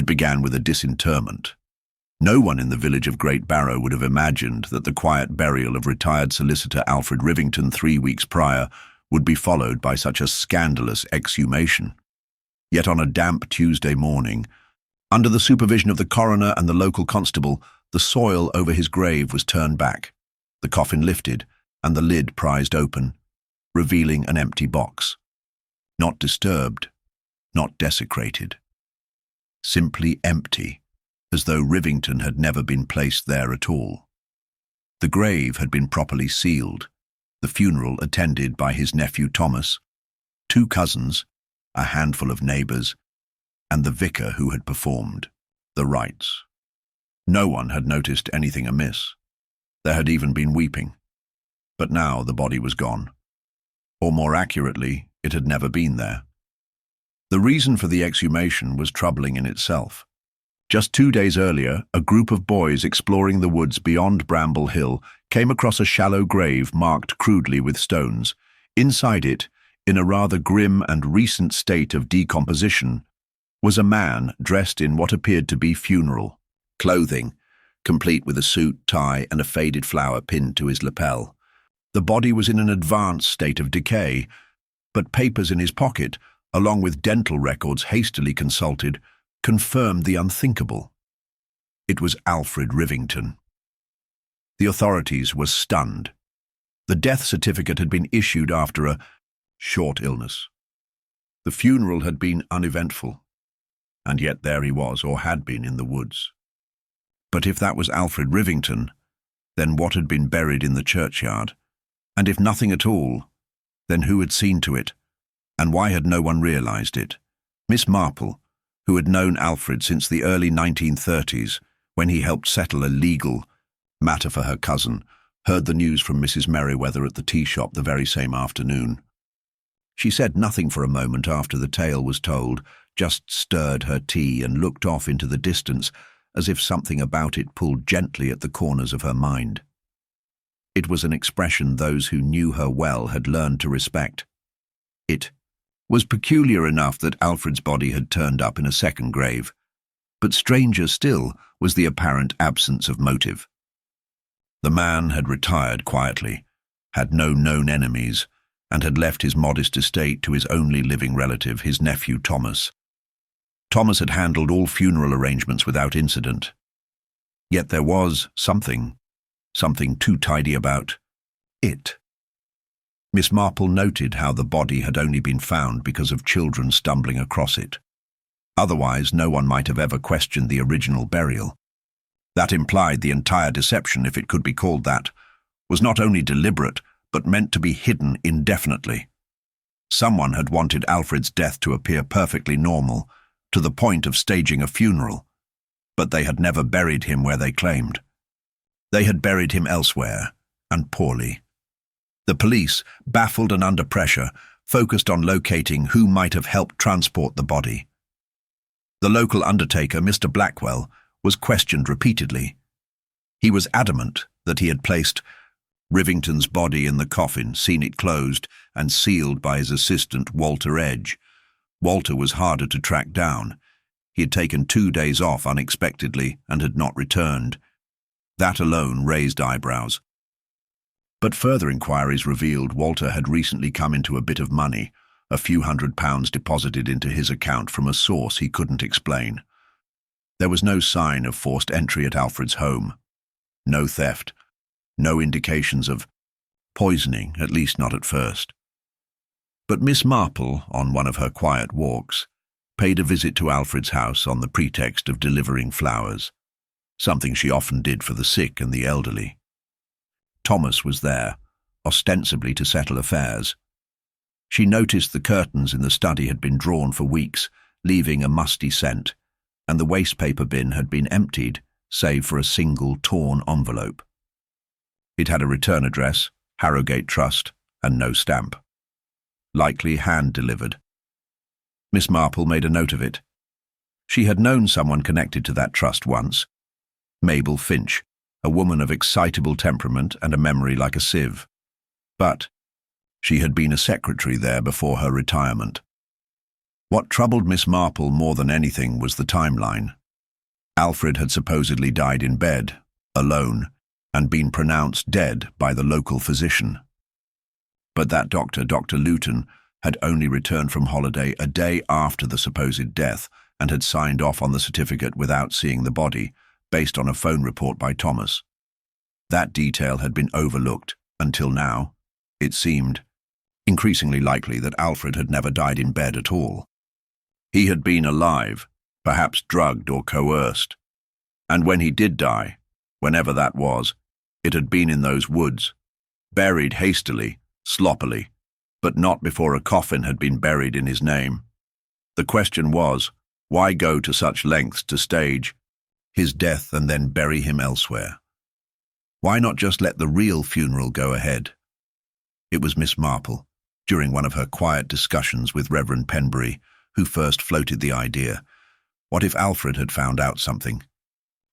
It began with a disinterment. No one in the village of Great Barrow would have imagined that the quiet burial of retired solicitor Alfred Rivington 3 weeks prior would be followed by such a scandalous exhumation. Yet on a damp Tuesday morning, under the supervision of the coroner and the local constable, the soil over his grave was turned back, the coffin lifted, and the lid prized open, revealing an empty box. Not disturbed, not desecrated. Simply empty, as though Rivington had never been placed there at all. The grave had been properly sealed, the funeral attended by his nephew Thomas, 2 cousins, a handful of neighbours, and the vicar who had performed the rites. No one had noticed anything amiss. There had even been weeping. But now the body was gone. Or more accurately, it had never been there. The reason for the exhumation was troubling in itself. Just 2 days earlier, a group of boys exploring the woods beyond Bramble Hill came across a shallow grave marked crudely with stones. Inside it, in a rather grim and recent state of decomposition, was a man dressed in what appeared to be funeral clothing, complete with a suit, tie, and a faded flower pinned to his lapel. The body was in an advanced state of decay, but papers in his pocket, along with dental records hastily consulted, confirmed the unthinkable. It was Alfred Rivington. The authorities were stunned. The death certificate had been issued after a short illness. The funeral had been uneventful, and yet there he was, or had been, in the woods. But if that was Alfred Rivington, then what had been buried in the churchyard? And if nothing at all, then who had seen to it? And why had no one realized it? Miss Marple, who had known Alfred since the early 1930s, when he helped settle a legal matter for her cousin, heard the news from Mrs. Merriweather at the tea shop the very same afternoon. She said nothing for a moment after the tale was told, just stirred her tea and looked off into the distance as if something about it pulled gently at the corners of her mind. It was an expression those who knew her well had learned to respect. It was peculiar enough that Alfred's body had turned up in a second grave, but stranger still was the apparent absence of motive. The man had retired quietly, had no known enemies, and had left his modest estate to his only living relative, his nephew Thomas. Thomas had handled all funeral arrangements without incident. Yet there was something too tidy about it. Miss Marple noted how the body had only been found because of children stumbling across it. Otherwise, no one might have ever questioned the original burial. That implied the entire deception, if it could be called that, was not only deliberate, but meant to be hidden indefinitely. Someone had wanted Alfred's death to appear perfectly normal, to the point of staging a funeral, but they had never buried him where they claimed. They had buried him elsewhere, and poorly. The police, baffled and under pressure, focused on locating who might have helped transport the body. The local undertaker, Mr. Blackwell, was questioned repeatedly. He was adamant that he had placed Rivington's body in the coffin, seen it closed and sealed by his assistant, Walter Edge. Walter was harder to track down. He had taken 2 days off unexpectedly and had not returned. That alone raised eyebrows. But further inquiries revealed Walter had recently come into a bit of money, a few £100s deposited into his account from a source he couldn't explain. There was no sign of forced entry at Alfred's home. No theft. No indications of poisoning, at least not at first. But Miss Marple, on one of her quiet walks, paid a visit to Alfred's house on the pretext of delivering flowers, something she often did for the sick and the elderly. Thomas was there, ostensibly to settle affairs. She noticed the curtains in the study had been drawn for weeks, leaving a musty scent, and the wastepaper bin had been emptied, save for a single torn envelope. It had a return address, Harrogate Trust, and no stamp. Likely hand-delivered. Miss Marple made a note of it. She had known someone connected to that trust once, Mabel Finch, a woman of excitable temperament and a memory like a sieve. But she had been a secretary there before her retirement. What troubled Miss Marple more than anything was the timeline. Alfred had supposedly died in bed, alone, and been pronounced dead by the local physician. But that doctor, Dr. Luton, had only returned from holiday a day after the supposed death and had signed off on the certificate without seeing the body, based on a phone report by Thomas. That detail had been overlooked until now. It seemed increasingly likely that Alfred had never died in bed at all. He had been alive, perhaps drugged or coerced. And when he did die, whenever that was, it had been in those woods, buried hastily, sloppily, but not before a coffin had been buried in his name. The question was, why go to such lengths to stage his death and then bury him elsewhere? Why not just let the real funeral go ahead? It was Miss Marple, during one of her quiet discussions with Reverend Penbury, who first floated the idea. What if Alfred had found out something?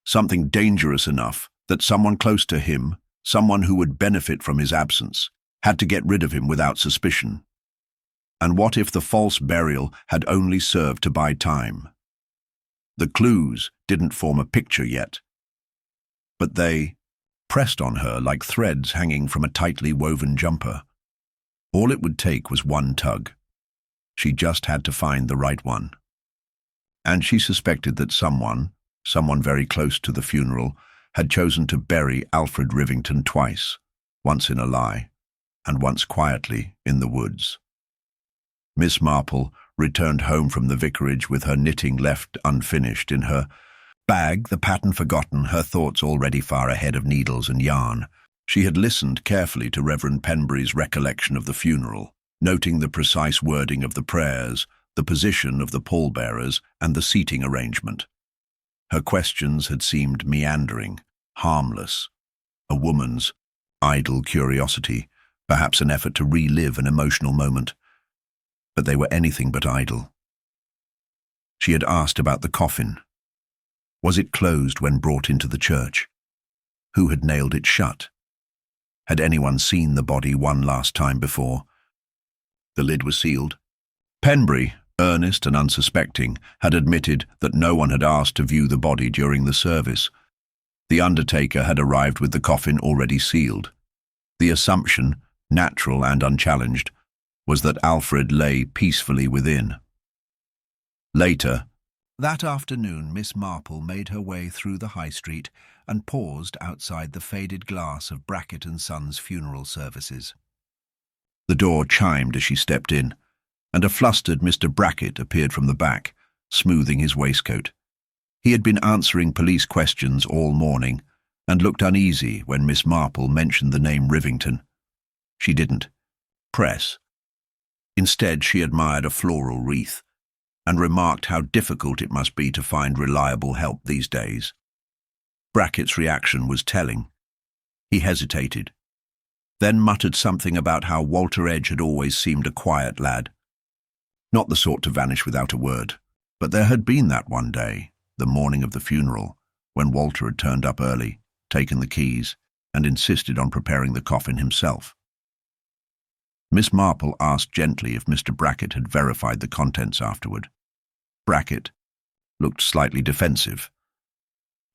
Something dangerous enough that someone close to him, someone who would benefit from his absence, had to get rid of him without suspicion. And what if the false burial had only served to buy time? The clues didn't form a picture yet, but they pressed on her like threads hanging from a tightly woven jumper. All it would take was one tug. She just had to find the right one. And she suspected that someone very close to the funeral, had chosen to bury Alfred Rivington twice, once in a lie, and once quietly in the woods. Miss Marple returned home from the vicarage with her knitting left unfinished in her bag, the pattern forgotten, her thoughts already far ahead of needles and yarn. She had listened carefully to Reverend Penbury's recollection of the funeral, noting the precise wording of the prayers, the position of the pallbearers, and the seating arrangement. Her questions had seemed meandering, harmless, a woman's idle curiosity, perhaps an effort to relive an emotional moment. But they were anything but idle. She had asked about the coffin. Was it closed when brought into the church? Who had nailed it shut? Had anyone seen the body one last time before? The lid was sealed. Penbury, earnest and unsuspecting, had admitted that no one had asked to view the body during the service. The undertaker had arrived with the coffin already sealed. The assumption, natural and unchallenged, was that Alfred lay peacefully within. Later, that afternoon, Miss Marple made her way through the high street and paused outside the faded glass of Brackett & Sons funeral services. The door chimed as she stepped in, and a flustered Mr. Brackett appeared from the back, smoothing his waistcoat. He had been answering police questions all morning and looked uneasy when Miss Marple mentioned the name Rivington. She didn't press. Instead, she admired a floral wreath and remarked how difficult it must be to find reliable help these days. Brackett's reaction was telling. He hesitated, then muttered something about how Walter Edge had always seemed a quiet lad. Not the sort to vanish without a word, but there had been that one day, the morning of the funeral, when Walter had turned up early, taken the keys, and insisted on preparing the coffin himself. Miss Marple asked gently if Mr. Brackett had verified the contents afterward. Brackett looked slightly defensive.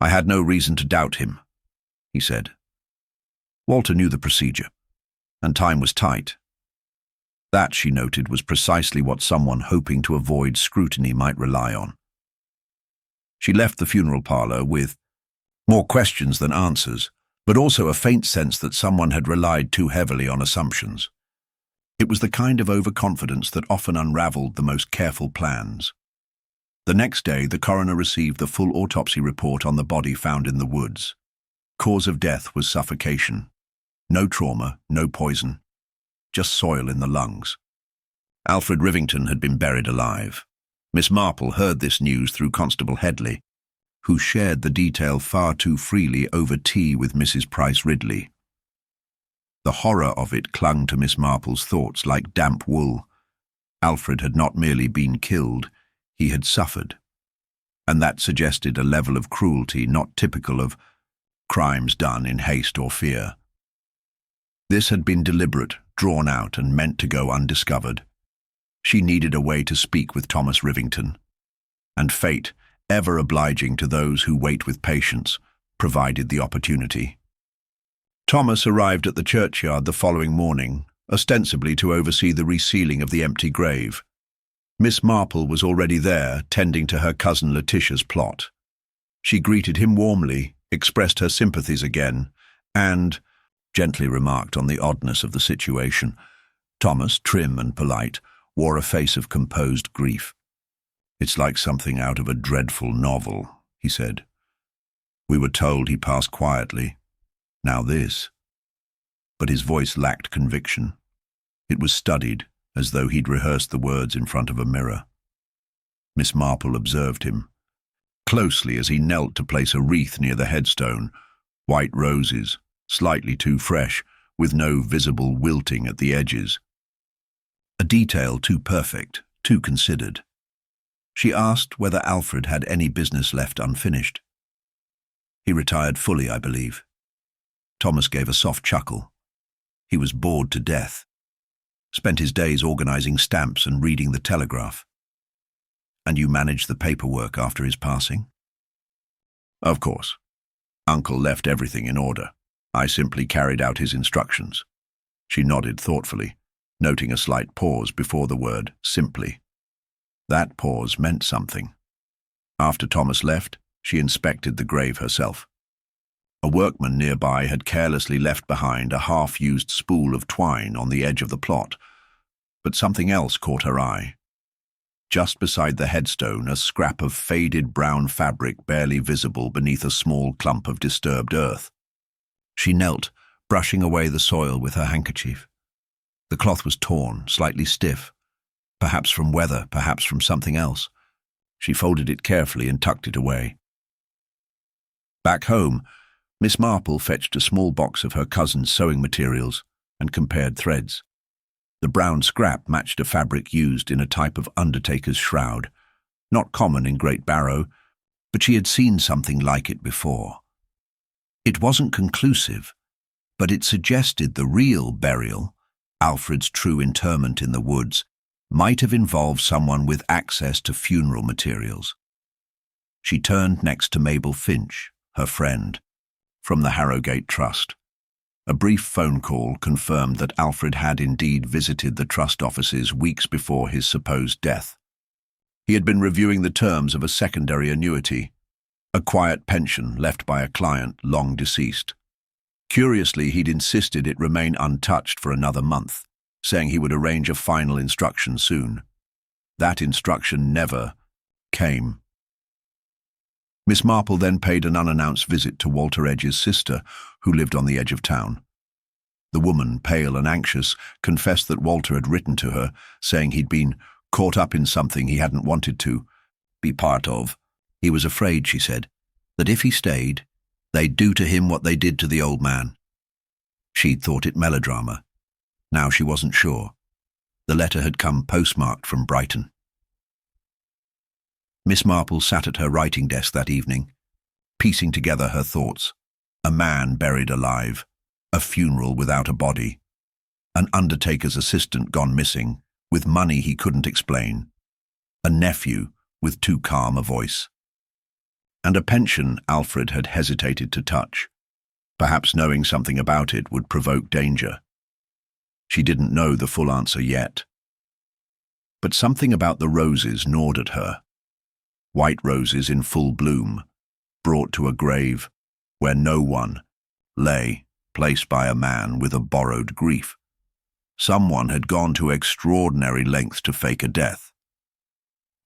"I had no reason to doubt him," he said. Walter knew the procedure, and time was tight. That, she noted, was precisely what someone hoping to avoid scrutiny might rely on. She left the funeral parlor with more questions than answers, but also a faint sense that someone had relied too heavily on assumptions. It was the kind of overconfidence that often unraveled the most careful plans. The next day, the coroner received the full autopsy report on the body found in the woods. Cause of death was suffocation. No trauma, no poison, just soil in the lungs. Alfred Rivington had been buried alive. Miss Marple heard this news through Constable Headley, who shared the detail far too freely over tea with Mrs. Price Ridley. The horror of it clung to Miss Marple's thoughts like damp wool. Alfred had not merely been killed, he had suffered. And that suggested a level of cruelty not typical of crimes done in haste or fear. This had been deliberate, drawn out, and meant to go undiscovered. She needed a way to speak with Thomas Rivington, and fate, ever obliging to those who wait with patience, provided the opportunity. Thomas arrived at the churchyard the following morning, ostensibly to oversee the resealing of the empty grave. Miss Marple was already there, tending to her cousin Letitia's plot. She greeted him warmly, expressed her sympathies again, and gently remarked on the oddness of the situation. Thomas, trim and polite, wore a face of composed grief. "It's like something out of a dreadful novel," he said. "We were told he passed quietly. Now this." But his voice lacked conviction. It was studied, as though he'd rehearsed the words in front of a mirror. Miss Marple observed him closely as he knelt to place a wreath near the headstone, white roses, slightly too fresh, with no visible wilting at the edges. A detail too perfect, too considered. She asked whether Alfred had any business left unfinished. "He retired fully, I believe." Thomas gave a soft chuckle. He was bored to death. Spent his days organizing stamps and reading the Telegraph. "And you managed the paperwork after his passing?" "Of course. Uncle left everything in order. I simply carried out his instructions." She nodded thoughtfully, noting a slight pause before the word simply. That pause meant something. After Thomas left, she inspected the grave herself. A workman nearby had carelessly left behind a half-used spool of twine on the edge of the plot, but something else caught her eye. Just beside the headstone, a scrap of faded brown fabric barely visible beneath a small clump of disturbed earth. She knelt, brushing away the soil with her handkerchief. The cloth was torn, slightly stiff, perhaps from weather, perhaps from something else. She folded it carefully and tucked it away. Back home, Miss Marple fetched a small box of her cousin's sewing materials and compared threads. The brown scrap matched a fabric used in a type of undertaker's shroud, not common in Great Barrow, but she had seen something like it before. It wasn't conclusive, but it suggested the real burial, Alfred's true interment in the woods, might have involved someone with access to funeral materials. She turned next to Mabel Finch, her friend, from the Harrogate Trust. A brief phone call confirmed that Alfred had indeed visited the trust offices weeks before his supposed death. He had been reviewing the terms of a secondary annuity, a quiet pension left by a client long deceased. Curiously, he'd insisted it remain untouched for another month, saying he would arrange a final instruction soon. That instruction never came. Miss Marple then paid an unannounced visit to Walter Edge's sister, who lived on the edge of town. The woman, pale and anxious, confessed that Walter had written to her, saying he'd been caught up in something he hadn't wanted to be part of. He was afraid, she said, that if he stayed, they'd do to him what they did to the old man. She'd thought it melodrama. Now she wasn't sure. The letter had come postmarked from Brighton. Miss Marple sat at her writing desk that evening, piecing together her thoughts. A man buried alive, a funeral without a body, an undertaker's assistant gone missing, with money he couldn't explain, a nephew with too calm a voice, and a pension Alfred had hesitated to touch. Perhaps knowing something about it would provoke danger. She didn't know the full answer yet. But something about the roses gnawed at her. White roses in full bloom, brought to a grave where no one lay, placed by a man with a borrowed grief. Someone had gone to extraordinary lengths to fake a death.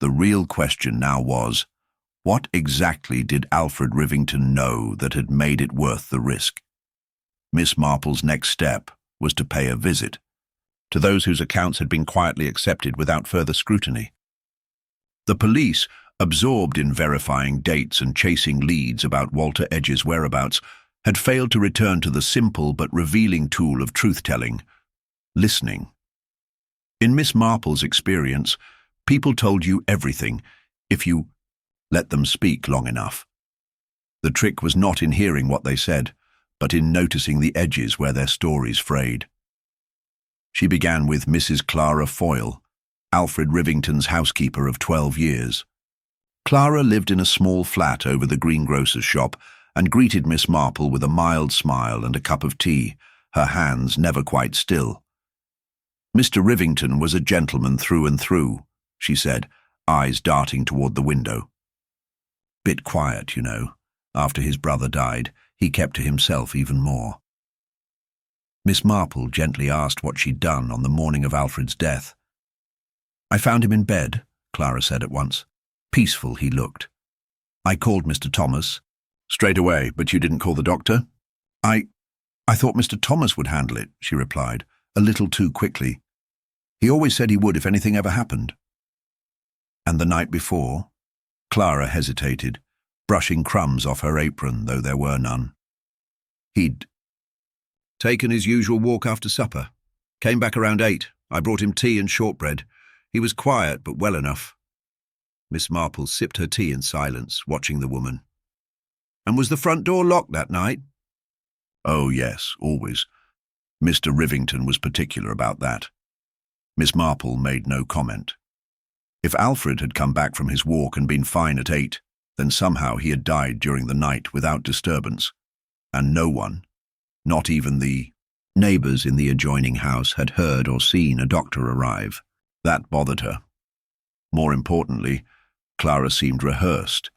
The real question now was, what exactly did Alfred Rivington know that had made it worth the risk? Miss Marple's next step was to pay a visit to those whose accounts had been quietly accepted without further scrutiny. The police, absorbed in verifying dates and chasing leads about Walter Edge's whereabouts, had failed to return to the simple but revealing tool of truth-telling, listening. In Miss Marple's experience, people told you everything if you let them speak long enough. The trick was not in hearing what they said, but in noticing the edges where their stories frayed. She began with Mrs. Clara Foyle, Alfred Rivington's housekeeper of 12 years. Clara lived in a small flat over the greengrocer's shop and greeted Miss Marple with a mild smile and a cup of tea, her hands never quite still. "Mr. Rivington was a gentleman through and through," she said, eyes darting toward the window. "Bit quiet, you know. After his brother died, he kept to himself even more." Miss Marple gently asked what she'd done on the morning of Alfred's death. "I found him in bed," Clara said at once. "Peaceful he looked. I called Mr. Thomas." "Straight away, but you didn't call the doctor?" I thought Mr. Thomas would handle it," she replied, a little too quickly. "He always said he would if anything ever happened." "And the night before?" Clara hesitated, brushing crumbs off her apron, though there were none. "He'd taken his usual walk after supper. Came back around 8. I brought him tea and shortbread. He was quiet, but well enough." Miss Marple sipped her tea in silence, watching the woman. "And was the front door locked that night?" "Oh, yes, always. Mr. Rivington was particular about that." Miss Marple made no comment. If Alfred had come back from his walk and been fine at 8, then somehow he had died during the night without disturbance, and no one, not even the neighbors in the adjoining house, had heard or seen a doctor arrive. That bothered her. More importantly, Clara seemed rehearsed,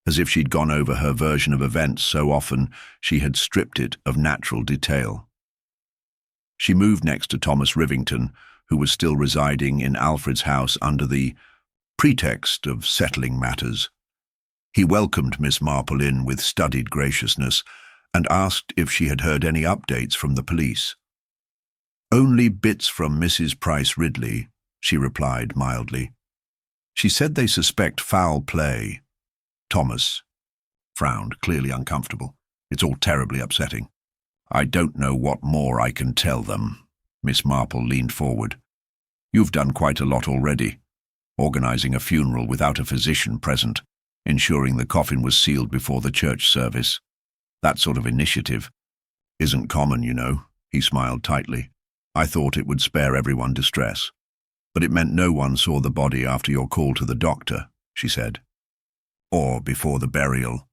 as if she'd gone over her version of events so often she had stripped it of natural detail. She moved next to Thomas Rivington, who was still residing in Alfred's house under the pretext of settling matters. He welcomed Miss Marple in with studied graciousness and asked if she had heard any updates from the police. "Only bits from Mrs. Price Ridley," she replied mildly. "She said they suspect foul play." Thomas frowned, clearly uncomfortable. "It's all terribly upsetting." "I don't know what more I can tell them." Miss Marple leaned forward. "You've done quite a lot already. Organising a funeral without a physician present, ensuring the coffin was sealed before the church service. That sort of initiative isn't common, you know." He smiled tightly. "I thought it would spare everyone distress. But it meant no one saw the body after your call to the doctor," she said. "Or before the burial."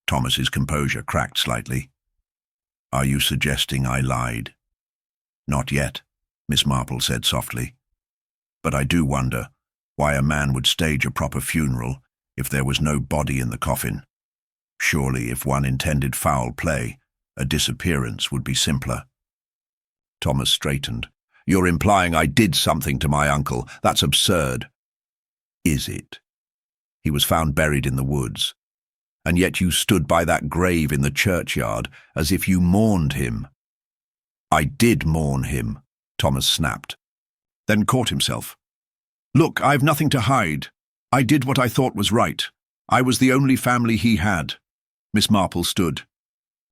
Thomas's composure cracked slightly. "Are you suggesting I lied?" "Not yet," Miss Marple said softly. "But I do wonder why a man would stage a proper funeral if there was no body in the coffin. Surely, if one intended foul play, a disappearance would be simpler." Thomas straightened. "You're implying I did something to my uncle. That's absurd." "Is it? He was found buried in the woods. And yet you stood by that grave in the churchyard as if you mourned him." "I did mourn him," Thomas snapped, then caught himself. "Look, I've nothing to hide. I did what I thought was right. I was the only family he had." Miss Marple stood.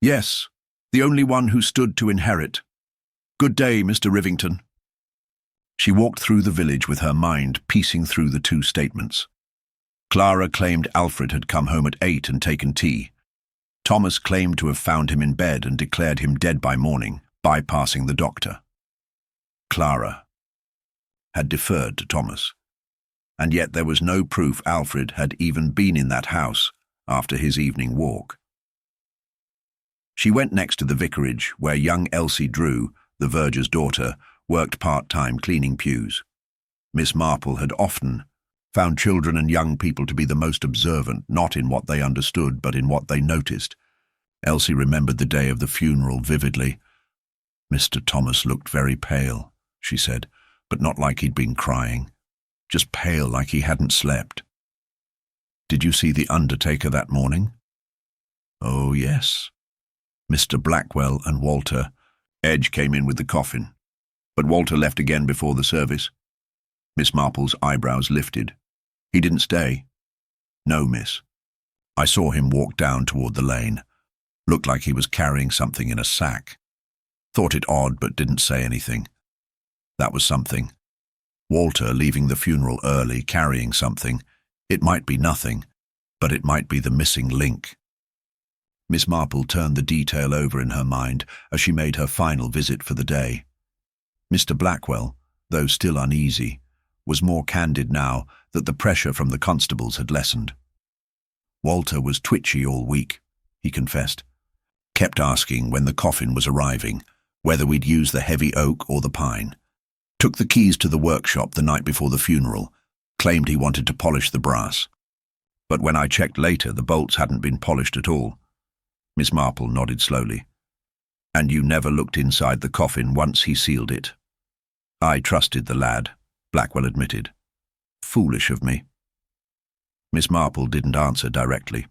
"Yes, the only one who stood to inherit. Good day, Mr. Rivington." She walked through the village with her mind piecing through the two statements. Clara claimed Alfred had come home at 8 and taken tea. Thomas claimed to have found him in bed and declared him dead by morning, bypassing the doctor. Clara had deferred to Thomas, and yet there was no proof Alfred had even been in that house after his evening walk. She went next to the vicarage, where young Elsie Drew, the verger's daughter, worked part-time cleaning pews. Miss Marple had often found children and young people to be the most observant, not in what they understood, but in what they noticed. Elsie remembered the day of the funeral vividly. "Mr. Thomas looked very pale," she said, "but not like he'd been crying. Just pale like he hadn't slept." "Did you see the undertaker that morning?" "Oh, yes. Mr. Blackwell and Walter. Edge came in with the coffin, but Walter left again before the service." Miss Marple's eyebrows lifted. "He didn't stay?" "No, miss. I saw him walk down toward the lane. Looked like he was carrying something in a sack. Thought it odd, but didn't say anything. That was something. Walter leaving the funeral early, carrying something. It might be nothing, but it might be the missing link." Miss Marple turned the detail over in her mind as she made her final visit for the day. Mr. Blackwell, though still uneasy, was more candid now that the pressure from the constables had lessened. Walter was twitchy all week, he confessed. Kept asking when the coffin was arriving, whether we'd use the heavy oak or the pine. Took the keys to the workshop the night before the funeral, claimed he wanted to polish the brass. But when I checked later, the bolts hadn't been polished at all. Miss Marple nodded slowly. And you never looked inside the coffin once he sealed it? I trusted the lad, Blackwell admitted. Foolish of me. Miss Marple didn't answer directly.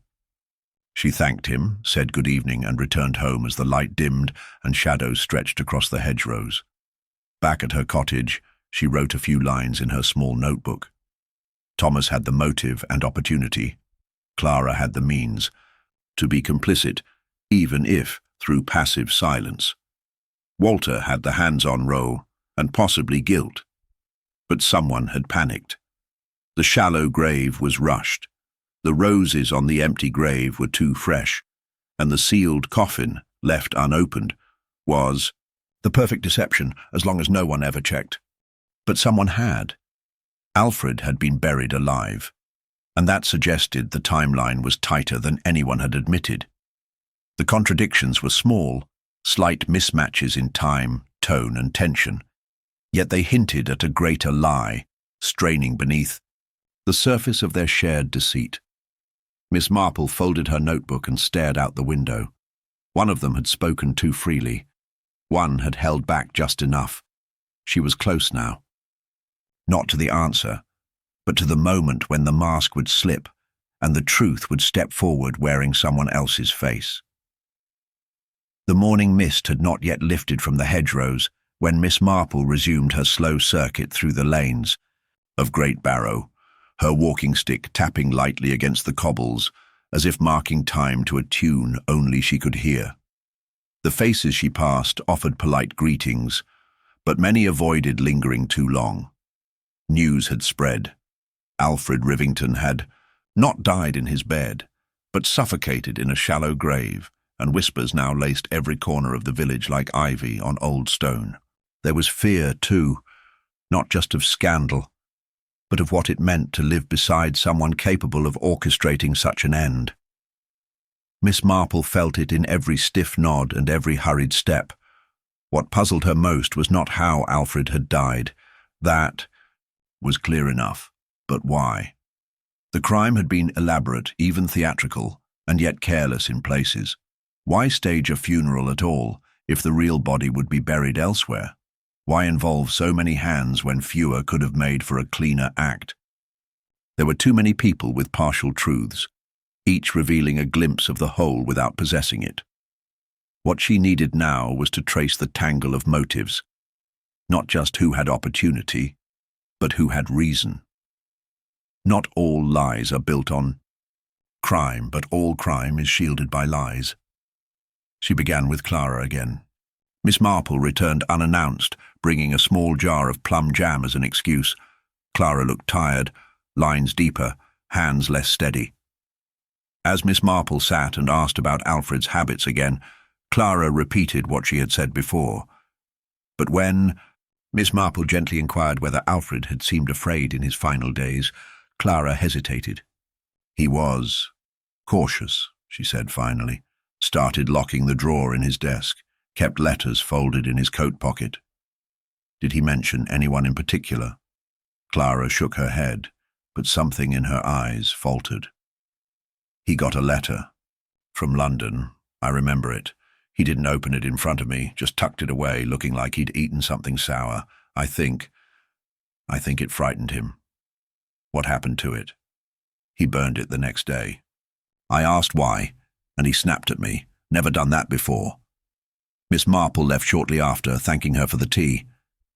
She thanked him, said good evening, and returned home as the light dimmed and shadows stretched across the hedgerows. Back at her cottage, she wrote a few lines in her small notebook. Thomas had the motive and opportunity. Clara had the means to be complicit, even if through passive silence. Walter had the hands-on role and possibly guilt. But someone had panicked. The shallow grave was rushed. The roses on the empty grave were too fresh, and the sealed coffin, left unopened, was the perfect deception as long as no one ever checked. But someone had. Alfred had been buried alive, and that suggested the timeline was tighter than anyone had admitted. The contradictions were small, slight mismatches in time, tone, and tension, yet they hinted at a greater lie, straining beneath the surface of their shared deceit. Miss Marple folded her notebook and stared out the window. One of them had spoken too freely. One had held back just enough. She was close now. Not to the answer, but to the moment when the mask would slip and the truth would step forward wearing someone else's face. The morning mist had not yet lifted from the hedgerows when Miss Marple resumed her slow circuit through the lanes of Great Barrow, her walking stick tapping lightly against the cobbles, as if marking time to a tune only she could hear. The faces she passed offered polite greetings, but many avoided lingering too long. News had spread. Alfred Rivington had not died in his bed, but suffocated in a shallow grave, and whispers now laced every corner of the village like ivy on old stone. There was fear, too, not just of scandal, but of what it meant to live beside someone capable of orchestrating such an end. Miss Marple felt it in every stiff nod and every hurried step. What puzzled her most was not how Alfred had died. That was clear enough, but why? The crime had been elaborate, even theatrical, and yet careless in places. Why stage a funeral at all if the real body would be buried elsewhere? Why involve so many hands when fewer could have made for a cleaner act? There were too many people with partial truths, each revealing a glimpse of the whole without possessing it. What she needed now was to trace the tangle of motives, not just who had opportunity, but who had reason. Not all lies are built on crime, but all crime is shielded by lies. She began with Clara again. Miss Marple returned unannounced, bringing a small jar of plum jam as an excuse. Clara looked tired, lines deeper, hands less steady. As Miss Marple sat and asked about Alfred's habits again, Clara repeated what she had said before. But when Miss Marple gently inquired whether Alfred had seemed afraid in his final days, Clara hesitated. He was cautious, she said finally, started locking the drawer in his desk, kept letters folded in his coat pocket. Did he mention anyone in particular? Clara shook her head, but something in her eyes faltered. He got a letter. From London. I remember it. He didn't open it in front of me, just tucked it away, looking like he'd eaten something sour. I think it frightened him. What happened to it? He burned it the next day. I asked why, and he snapped at me. Never done that before. Miss Marple left shortly after, thanking her for the tea.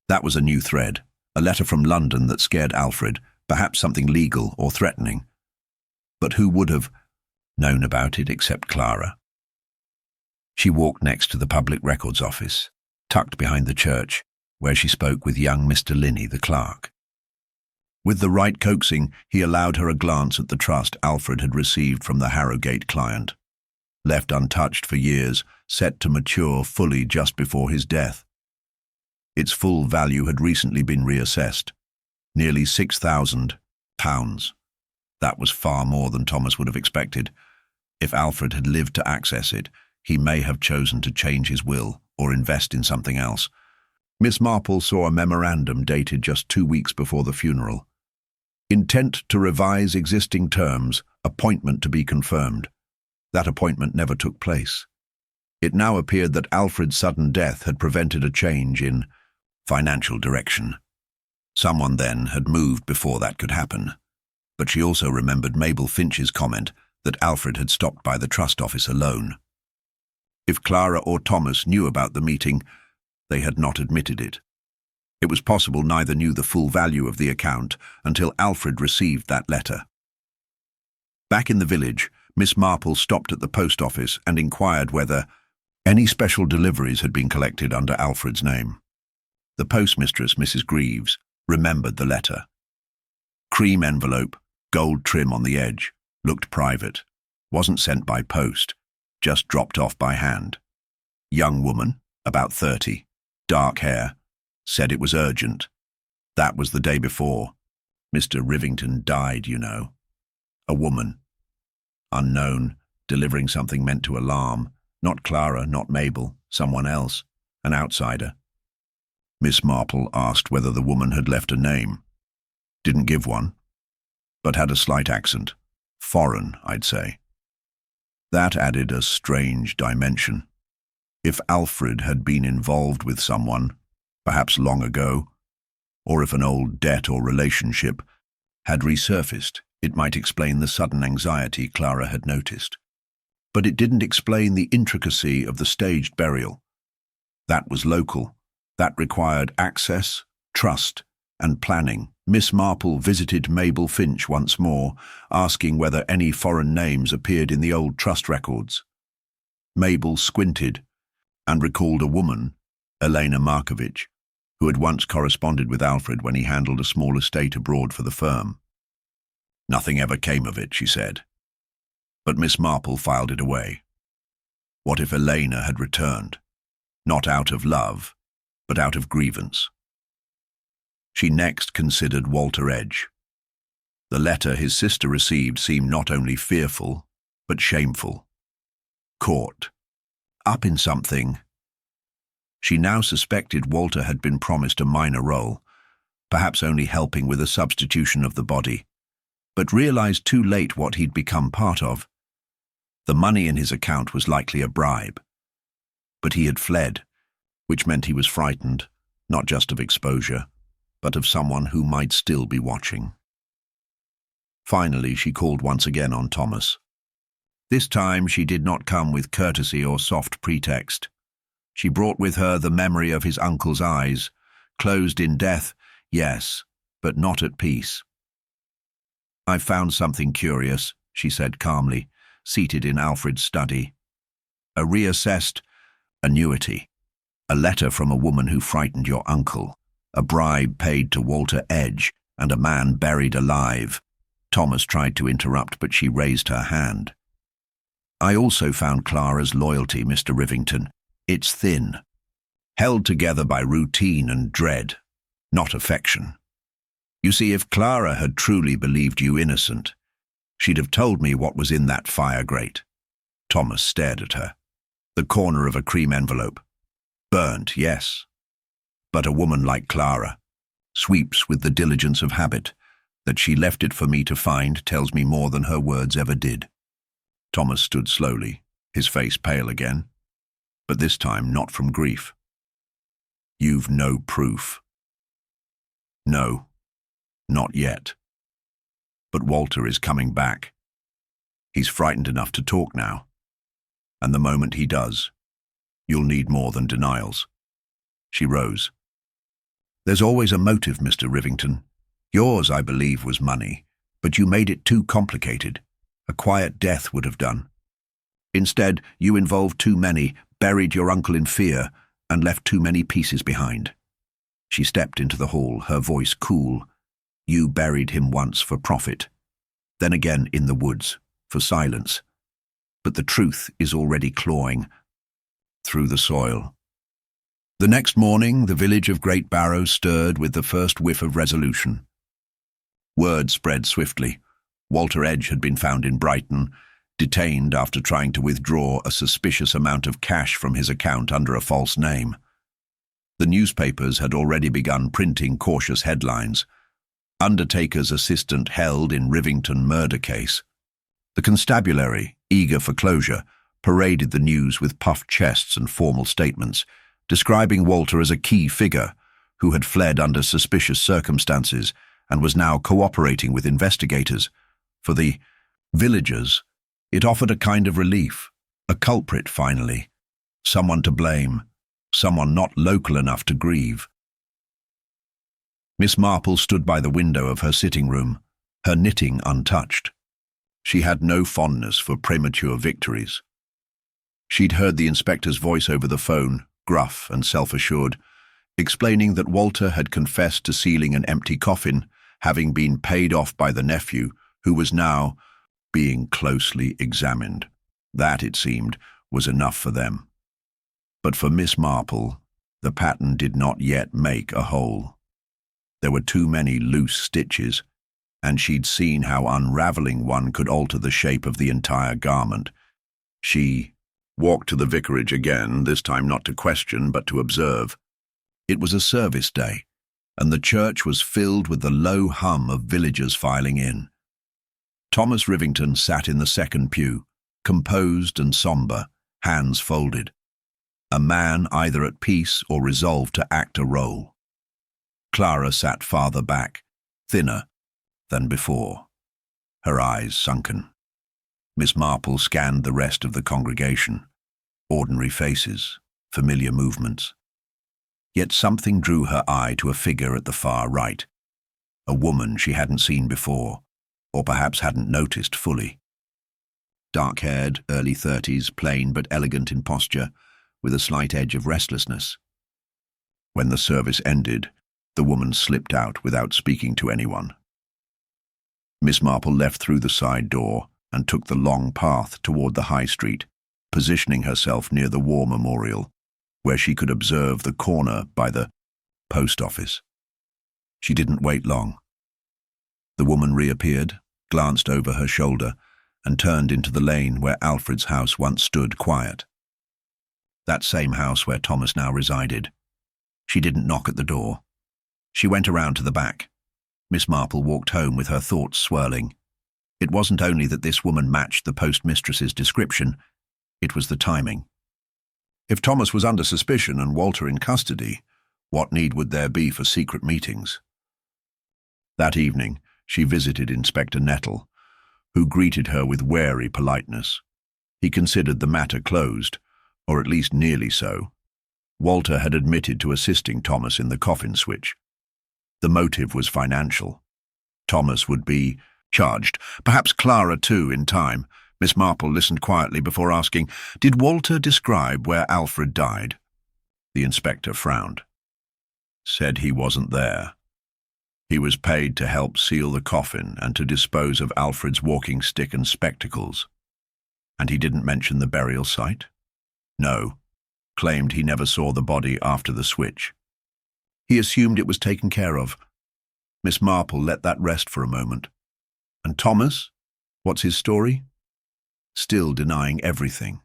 That was a new thread, a letter from London that scared Alfred, perhaps something legal or threatening. But who would have known about it except Clara? She walked next to the public records office, tucked behind the church, where she spoke with young Mr. Linney, the clerk. With the right coaxing, he allowed her a glance at the trust Alfred had received from the Harrogate client. Left untouched for years, set to mature fully just before his death. Its full value had recently been reassessed. Nearly £6,000. That was far more than Thomas would have expected. If Alfred had lived to access it, he may have chosen to change his will or invest in something else. Miss Marple saw a memorandum dated just 2 weeks before the funeral. Intent to revise existing terms, appointment to be confirmed. That appointment never took place. It now appeared that Alfred's sudden death had prevented a change in financial direction. Someone then had moved before that could happen. But she also remembered Mabel Finch's comment that Alfred had stopped by the trust office alone. If Clara or Thomas knew about the meeting, they had not admitted it. It was possible neither knew the full value of the account until Alfred received that letter. Back in the village, Miss Marple stopped at the post office and inquired whether any special deliveries had been collected under Alfred's name. The postmistress, Mrs. Greaves, remembered the letter. Cream envelope, gold trim on the edge, looked private. Wasn't sent by post, just dropped off by hand. Young woman, about 30, dark hair, said it was urgent. That was the day before. Mr. Rivington died, you know. A woman. Unknown, delivering something meant to alarm. Not Clara, not Mabel, someone else, an outsider. Miss Marple asked whether the woman had left a name. Didn't give one, but had a slight accent. Foreign, I'd say. That added a strange dimension. If Alfred had been involved with someone, perhaps long ago, or if an old debt or relationship had resurfaced, it might explain the sudden anxiety Clara had noticed. But it didn't explain the intricacy of the staged burial. That was local. That required access, trust, and planning. Miss Marple visited Mabel Finch once more, asking whether any foreign names appeared in the old trust records. Mabel squinted and recalled a woman, Elena Markovich, who had once corresponded with Alfred when he handled a small estate abroad for the firm. Nothing ever came of it, she said. But Miss Marple filed it away. What if Elena had returned? Not out of love, but out of grievance. She next considered Walter Edge. The letter his sister received seemed not only fearful, but shameful. Caught. Up in something. She now suspected Walter had been promised a minor role, perhaps only helping with a substitution of the body, but realized too late what he'd become part of. The money in his account was likely a bribe. But he had fled, which meant he was frightened, not just of exposure, but of someone who might still be watching. Finally, she called once again on Thomas. This time she did not come with courtesy or soft pretext. She brought with her the memory of his uncle's eyes, closed in death, yes, but not at peace. "I've found something curious," she said calmly, seated in Alfred's study. "A reassessed annuity. A letter from a woman who frightened your uncle. A bribe paid to Walter Edge, and a man buried alive." Thomas tried to interrupt, but she raised her hand. "I also found Clara's loyalty, Mr. Rivington. It's thin, held together by routine and dread, not affection. You see, if Clara had truly believed you innocent, she'd have told me what was in that fire grate." Thomas stared at her. The corner of a cream envelope. Burnt, yes. But a woman like Clara sweeps with the diligence of habit. That she left it for me to find tells me more than her words ever did. Thomas stood slowly, his face pale again, but this time not from grief. "You've no proof." "No, not yet. But Walter is coming back. He's frightened enough to talk now. And the moment he does, you'll need more than denials." She rose. "There's always a motive, Mr. Rivington. Yours, I believe, was money, but you made it too complicated. A quiet death would have done. Instead, you involved too many, buried your uncle in fear, and left too many pieces behind." She stepped into the hall, her voice cool. "You buried him once for profit, then again in the woods, for silence. But the truth is already clawing through the soil." The next morning, the village of Great Barrow stirred with the first whiff of resolution. Word spread swiftly. Walter Edge had been found in Brighton, detained after trying to withdraw a suspicious amount of cash from his account under a false name. The newspapers had already begun printing cautious headlines. Undertaker's assistant held in Rivington murder case. The constabulary, eager for closure, paraded the news with puffed chests and formal statements, describing Walter as a key figure who had fled under suspicious circumstances and was now cooperating with investigators. For the villagers, it offered a kind of relief, a culprit finally, someone to blame, someone not local enough to grieve. Miss Marple stood by the window of her sitting room, her knitting untouched. She had no fondness for premature victories. She'd heard the inspector's voice over the phone, gruff and self-assured, explaining that Walter had confessed to sealing an empty coffin, having been paid off by the nephew, who was now being closely examined. That, it seemed, was enough for them. But for Miss Marple, the pattern did not yet make a whole. There were too many loose stitches, and she'd seen how unraveling one could alter the shape of the entire garment. She walked to the vicarage again, this time not to question but to observe. It was a service day, and the church was filled with the low hum of villagers filing in. Thomas Rivington sat in the second pew, composed and sombre, hands folded, a man either at peace or resolved to act a role. Clara sat farther back, thinner than before, her eyes sunken. Miss Marple scanned the rest of the congregation, ordinary faces, familiar movements. Yet something drew her eye to a figure at the far right, a woman she hadn't seen before, or perhaps hadn't noticed fully. Dark-haired, early 30s, plain but elegant in posture, with a slight edge of restlessness. When the service ended, the woman slipped out without speaking to anyone. Miss Marple left through the side door and took the long path toward the High Street, positioning herself near the War Memorial, where she could observe the corner by the post office. She didn't wait long. The woman reappeared, glanced over her shoulder, and turned into the lane where Alfred's house once stood quiet. That same house where Thomas now resided. She didn't knock at the door. She went around to the back. Miss Marple walked home with her thoughts swirling. It wasn't only that this woman matched the postmistress's description, it was the timing. If Thomas was under suspicion and Walter in custody, what need would there be for secret meetings? That evening, she visited Inspector Nettle, who greeted her with wary politeness. He considered the matter closed, or at least nearly so. Walter had admitted to assisting Thomas in the coffin switch. The motive was financial. Thomas would be charged, perhaps Clara too, in time. Miss Marple listened quietly before asking, "Did Walter describe where Alfred died?" The inspector frowned. "Said he wasn't there. He was paid to help seal the coffin and to dispose of Alfred's walking stick and spectacles. And he didn't mention the burial site?" "No. Claimed he never saw the body after the switch. He assumed it was taken care of." Miss Marple let that rest for a moment. "And Thomas? What's his story?" Still denying everything.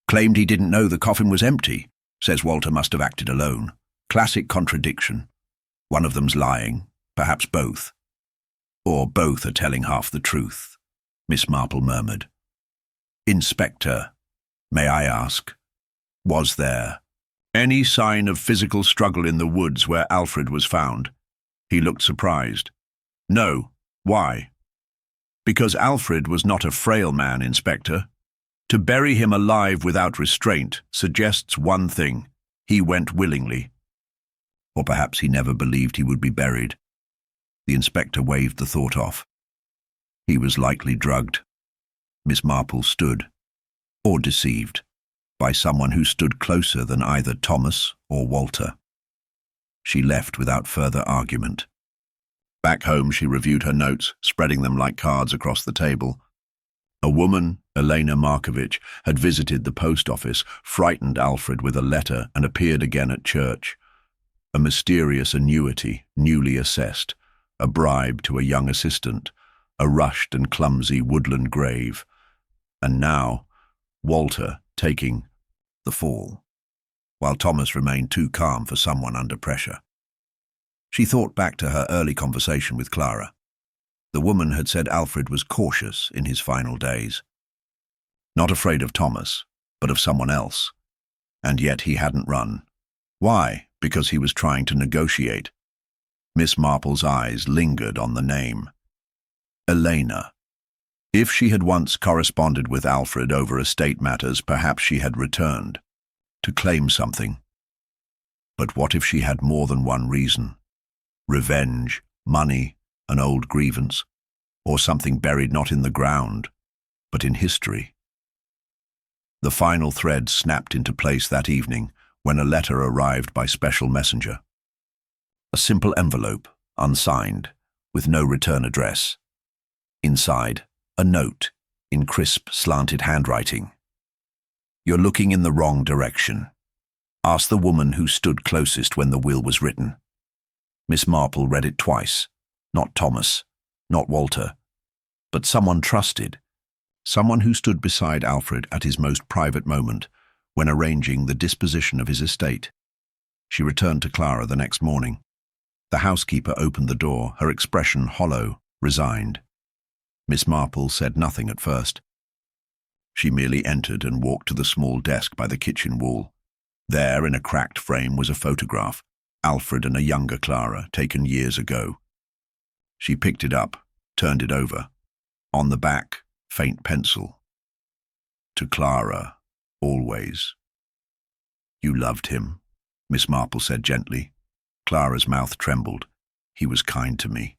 "Claimed he didn't know the coffin was empty. Says Walter must have acted alone. Classic contradiction. One of them's lying, perhaps both. Or both are telling half the truth," Miss Marple murmured. "Inspector, may I ask, was there any sign of physical struggle in the woods where Alfred was found?" He looked surprised. "No. Why?" "Because Alfred was not a frail man, Inspector. To bury him alive without restraint suggests one thing: he went willingly. Or perhaps he never believed he would be buried." The inspector waved the thought off. "He was likely drugged." Miss Marple stood, or deceived, by someone who stood closer than either Thomas or Walter. She left without further argument. Back home, she reviewed her notes, spreading them like cards across the table. A woman, Elena Markovich, had visited the post office, frightened Alfred with a letter, and appeared again at church. A mysterious annuity, newly assessed, a bribe to a young assistant, a rushed and clumsy woodland grave, and now Walter taking the fall, while Thomas remained too calm for someone under pressure. She thought back to her early conversation with Clara. The woman had said Alfred was cautious in his final days. Not afraid of Thomas, but of someone else. And yet he hadn't run. Why? Because he was trying to negotiate. Miss Marple's eyes lingered on the name. Elena. If she had once corresponded with Alfred over estate matters, perhaps she had returned to claim something. But what if she had more than one reason? Revenge, money, an old grievance, or something buried not in the ground, but in history. The final thread snapped into place that evening when a letter arrived by special messenger. A simple envelope, unsigned, with no return address. Inside, a note in crisp, slanted handwriting. "You're looking in the wrong direction. Ask the woman who stood closest when the will was written." Miss Marple read it twice. Not Thomas, not Walter, but someone trusted. Someone who stood beside Alfred at his most private moment when arranging the disposition of his estate. She returned to Clara the next morning. The housekeeper opened the door, her expression hollow, resigned. Miss Marple said nothing at first. She merely entered and walked to the small desk by the kitchen wall. There, in a cracked frame, was a photograph, Alfred and a younger Clara, taken years ago. She picked it up, turned it over. On the back, faint pencil. "To Clara, always." "You loved him," Miss Marple said gently. Clara's mouth trembled. "He was kind to me.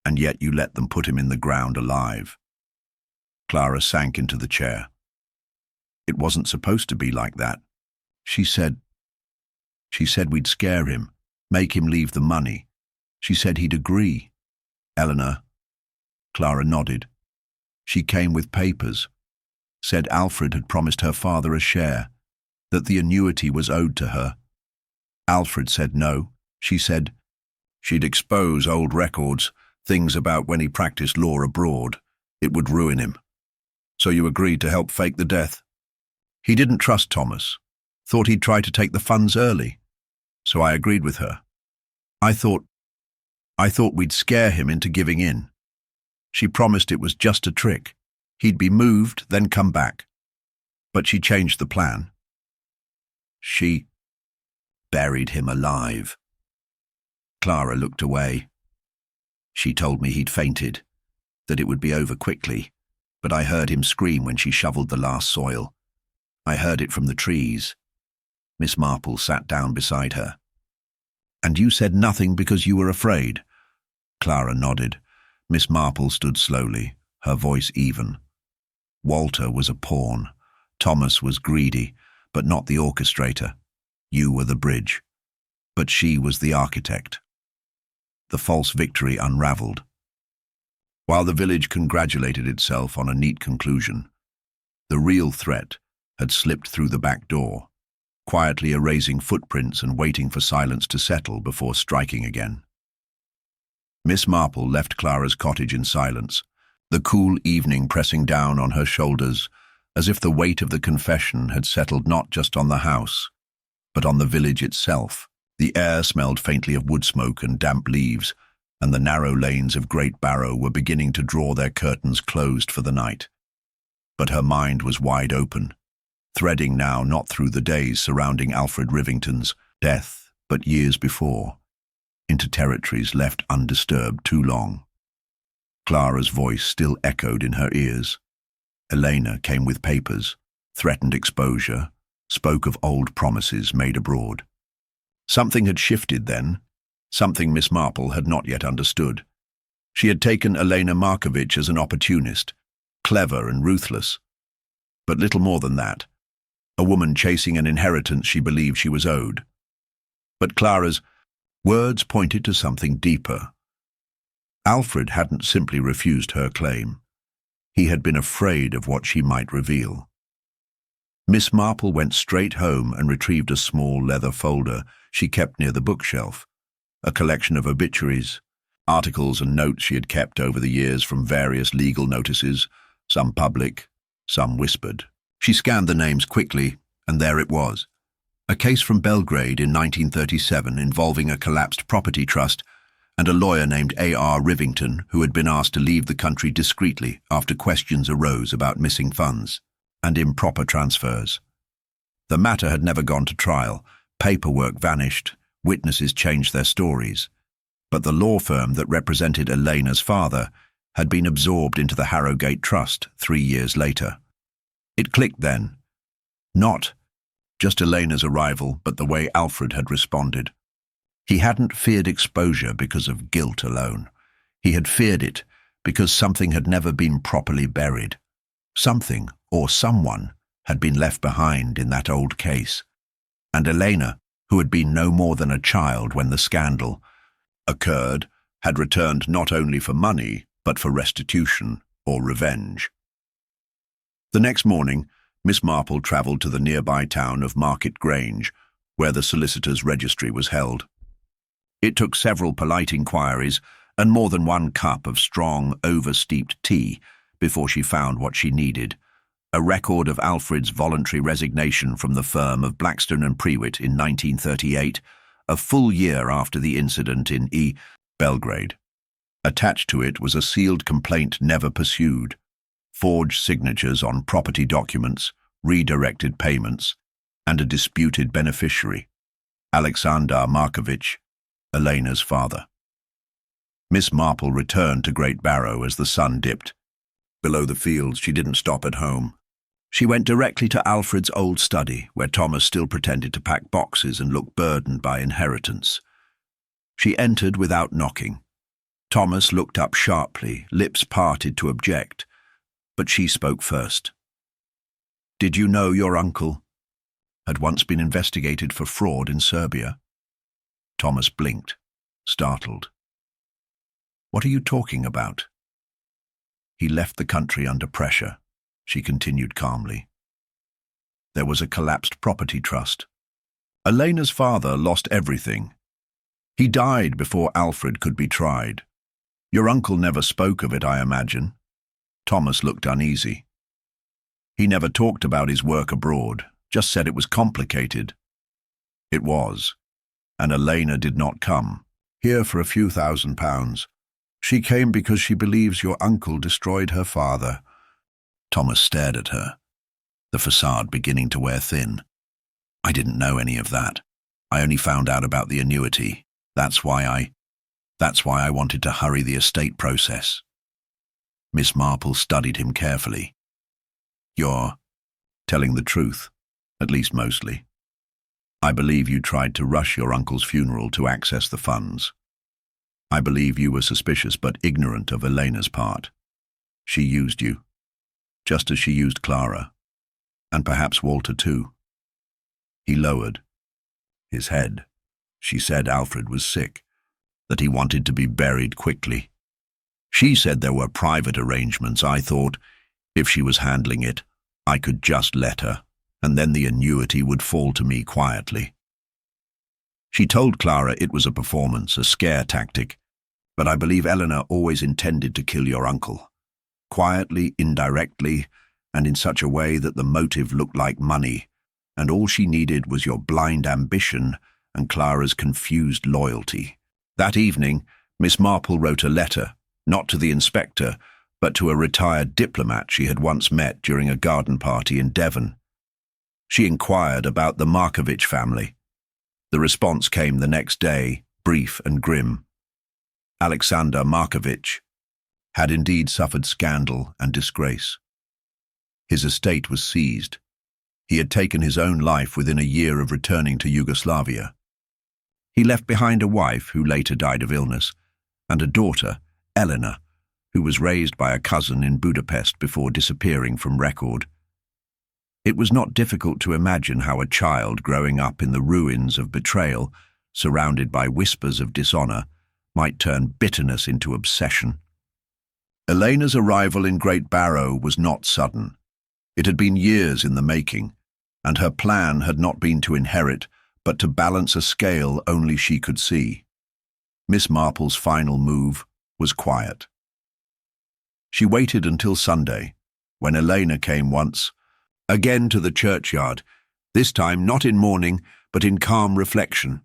And yet you let them put him in the ground alive." Clara sank into the chair. "It wasn't supposed to be like that. She said we'd scare him, make him leave the money. She said he'd agree." "Eleanor." Clara nodded. "She came with papers. Said Alfred had promised her father a share, that the annuity was owed to her. Alfred said no. She said she'd expose old records, things about when he practiced law abroad. It would ruin him. So you agreed to help fake the death?" "He didn't trust Thomas. Thought he'd try to take the funds early. So I agreed with her. I thought we'd scare him into giving in. She promised it was just a trick. He'd be moved, then come back. But she changed the plan. She buried him alive." Clara looked away. "She told me he'd fainted, that it would be over quickly, but I heard him scream when she shoveled the last soil. I heard it from the trees." Miss Marple sat down beside her. "And you said nothing because you were afraid?" Clara nodded. Miss Marple stood slowly, her voice even. "Walter was a pawn. Thomas was greedy, but not the orchestrator. You were the bridge. But she was the architect." The false victory unraveled. While the village congratulated itself on a neat conclusion, the real threat had slipped through the back door, quietly erasing footprints and waiting for silence to settle before striking again. Miss Marple left Clara's cottage in silence, the cool evening pressing down on her shoulders, as if the weight of the confession had settled not just on the house, but on the village itself. The air smelled faintly of wood smoke and damp leaves, and the narrow lanes of Great Barrow were beginning to draw their curtains closed for the night. But her mind was wide open, threading now not through the days surrounding Alfred Rivington's death, but years before, into territories left undisturbed too long. Clara's voice still echoed in her ears. Elena came with papers, threatened exposure, spoke of old promises made abroad. Something had shifted then, something Miss Marple had not yet understood. She had taken Elena Markovich as an opportunist, clever and ruthless, but little more than that, a woman chasing an inheritance she believed she was owed. But Clara's words pointed to something deeper. Alfred hadn't simply refused her claim. He had been afraid of what she might reveal. Miss Marple went straight home and retrieved a small leather folder she kept near the bookshelf, a collection of obituaries, articles and notes she had kept over the years from various legal notices, some public, some whispered. She scanned the names quickly, and there it was. A case from Belgrade in 1937 involving a collapsed property trust and a lawyer named A.R. Rivington who had been asked to leave the country discreetly after questions arose about missing funds and improper transfers. The matter had never gone to trial, paperwork vanished, witnesses changed their stories, but the law firm that represented Elena's father had been absorbed into the Harrogate Trust 3 years later. It clicked then. Not just Elena's arrival, but the way Alfred had responded. He hadn't feared exposure because of guilt alone. He had feared it because something had never been properly buried. Something, or someone, had been left behind in that old case. And Elena, who had been no more than a child when the scandal occurred, had returned not only for money, but for restitution or revenge. The next morning, Miss Marple travelled to the nearby town of Market Grange, where the solicitor's registry was held. It took several polite inquiries and more than one cup of strong, over-steeped tea before she found what she needed: a record of Alfred's voluntary resignation from the firm of Blackstone and Prewitt in 1938, a full year after the incident in Belgrade. Attached to it was a sealed complaint never pursued, forged signatures on property documents, redirected payments, and a disputed beneficiary, Alexander Markovich, Elena's father. Miss Marple returned to Great Barrow as the sun dipped. Below the fields, she didn't stop at home. She went directly to Alfred's old study, where Thomas still pretended to pack boxes and look burdened by inheritance. She entered without knocking. Thomas looked up sharply, lips parted to object, but she spoke first. "Did you know your uncle had once been investigated for fraud in Serbia?" Thomas blinked, startled. "What are you talking about?" "He left the country under pressure," she continued calmly. "There was a collapsed property trust. Elena's father lost everything. He died before Alfred could be tried. Your uncle never spoke of it, I imagine." Thomas looked uneasy. "He never talked about his work abroad, just said it was complicated." "It was. And Elena did not come here for a few £1,000s. She came because she believes your uncle destroyed her father." Thomas stared at her, the facade beginning to wear thin. "I didn't know any of that. I only found out about the annuity. That's why I wanted to hurry the estate process." Miss Marple studied him carefully. "You're telling the truth, at least mostly. I believe you tried to rush your uncle's funeral to access the funds. I believe you were suspicious but ignorant of Elena's part. She used you, just as she used Clara, and perhaps Walter too." He lowered his head. "She said Alfred was sick, that he wanted to be buried quickly. She said there were private arrangements. I thought, if she was handling it, I could just let her, and then the annuity would fall to me quietly. She told Clara it was a performance, a scare tactic, but I believe Eleanor always intended to kill your uncle, quietly, indirectly, and in such a way that the motive looked like money, and all she needed was your blind ambition and Clara's confused loyalty." That evening, Miss Marple wrote a letter, not to the inspector, but to a retired diplomat she had once met during a garden party in Devon. She inquired about the Markovich family. The response came the next day, brief and grim. Alexander Markovich had indeed suffered scandal and disgrace. His estate was seized. He had taken his own life within a year of returning to Yugoslavia. He left behind a wife who later died of illness, and a daughter, Eleanor, who was raised by a cousin in Budapest before disappearing from record. It was not difficult to imagine how a child growing up in the ruins of betrayal, surrounded by whispers of dishonor, might turn bitterness into obsession. Elena's arrival in Great Barrow was not sudden. It had been years in the making, and her plan had not been to inherit, but to balance a scale only she could see. Miss Marple's final move was quiet. She waited until Sunday, when Elena came once, again to the churchyard, this time not in mourning, but in calm reflection.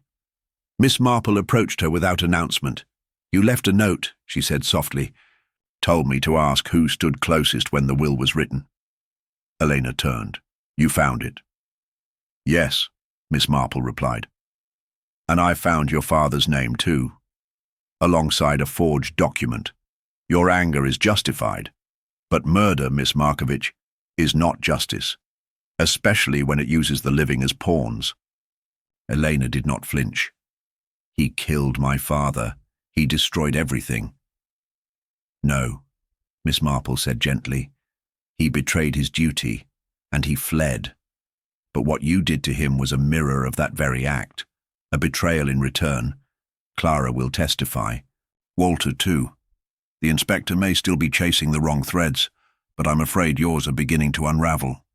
Miss Marple approached her without announcement. "You left a note," she said softly. "Told me to ask who stood closest when the will was written." Elena turned. "You found it?" "Yes," Miss Marple replied. "And I found your father's name too, alongside a forged document. Your anger is justified, but murder, Miss Markovich, is not justice, especially when it uses the living as pawns." Elena did not flinch. "He killed my father. He destroyed everything." "No," Miss Marple said gently. "He betrayed his duty, and he fled. But what you did to him was a mirror of that very act, a betrayal in return. Clara will testify. Walter too. The inspector may still be chasing the wrong threads, but I'm afraid yours are beginning to unravel."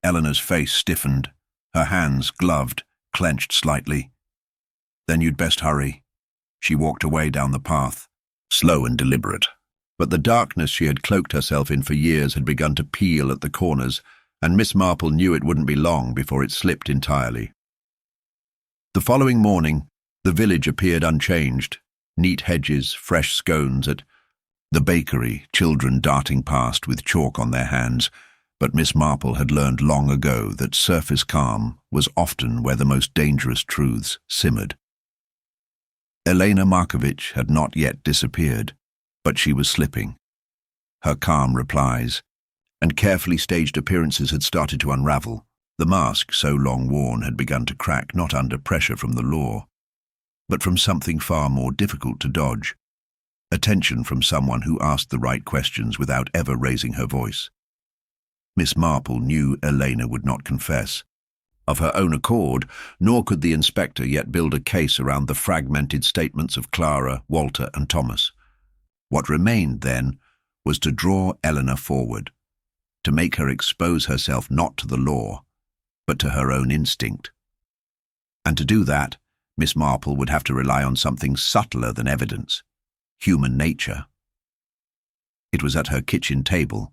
Eleanor's face stiffened, her hands, gloved, clenched slightly. "Then you'd best hurry." She walked away down the path, slow and deliberate. But the darkness she had cloaked herself in for years had begun to peel at the corners, and Miss Marple knew it wouldn't be long before it slipped entirely. The following morning, the village appeared unchanged. Neat hedges, fresh scones at the bakery, children darting past with chalk on their hands, but Miss Marple had learned long ago that surface calm was often where the most dangerous truths simmered. Elena Markovich had not yet disappeared, but she was slipping. Her calm replies and carefully staged appearances had started to unravel. The mask, so long worn, had begun to crack, not under pressure from the law, but from something far more difficult to dodge. Attention from someone who asked the right questions without ever raising her voice. Miss Marple knew Elena would not confess of her own accord, nor could the inspector yet build a case around the fragmented statements of Clara, Walter, and Thomas. What remained, then, was to draw Eleanor forward, to make her expose herself not to the law, but to her own instinct. And to do that, Miss Marple would have to rely on something subtler than evidence, human nature. It was at her kitchen table,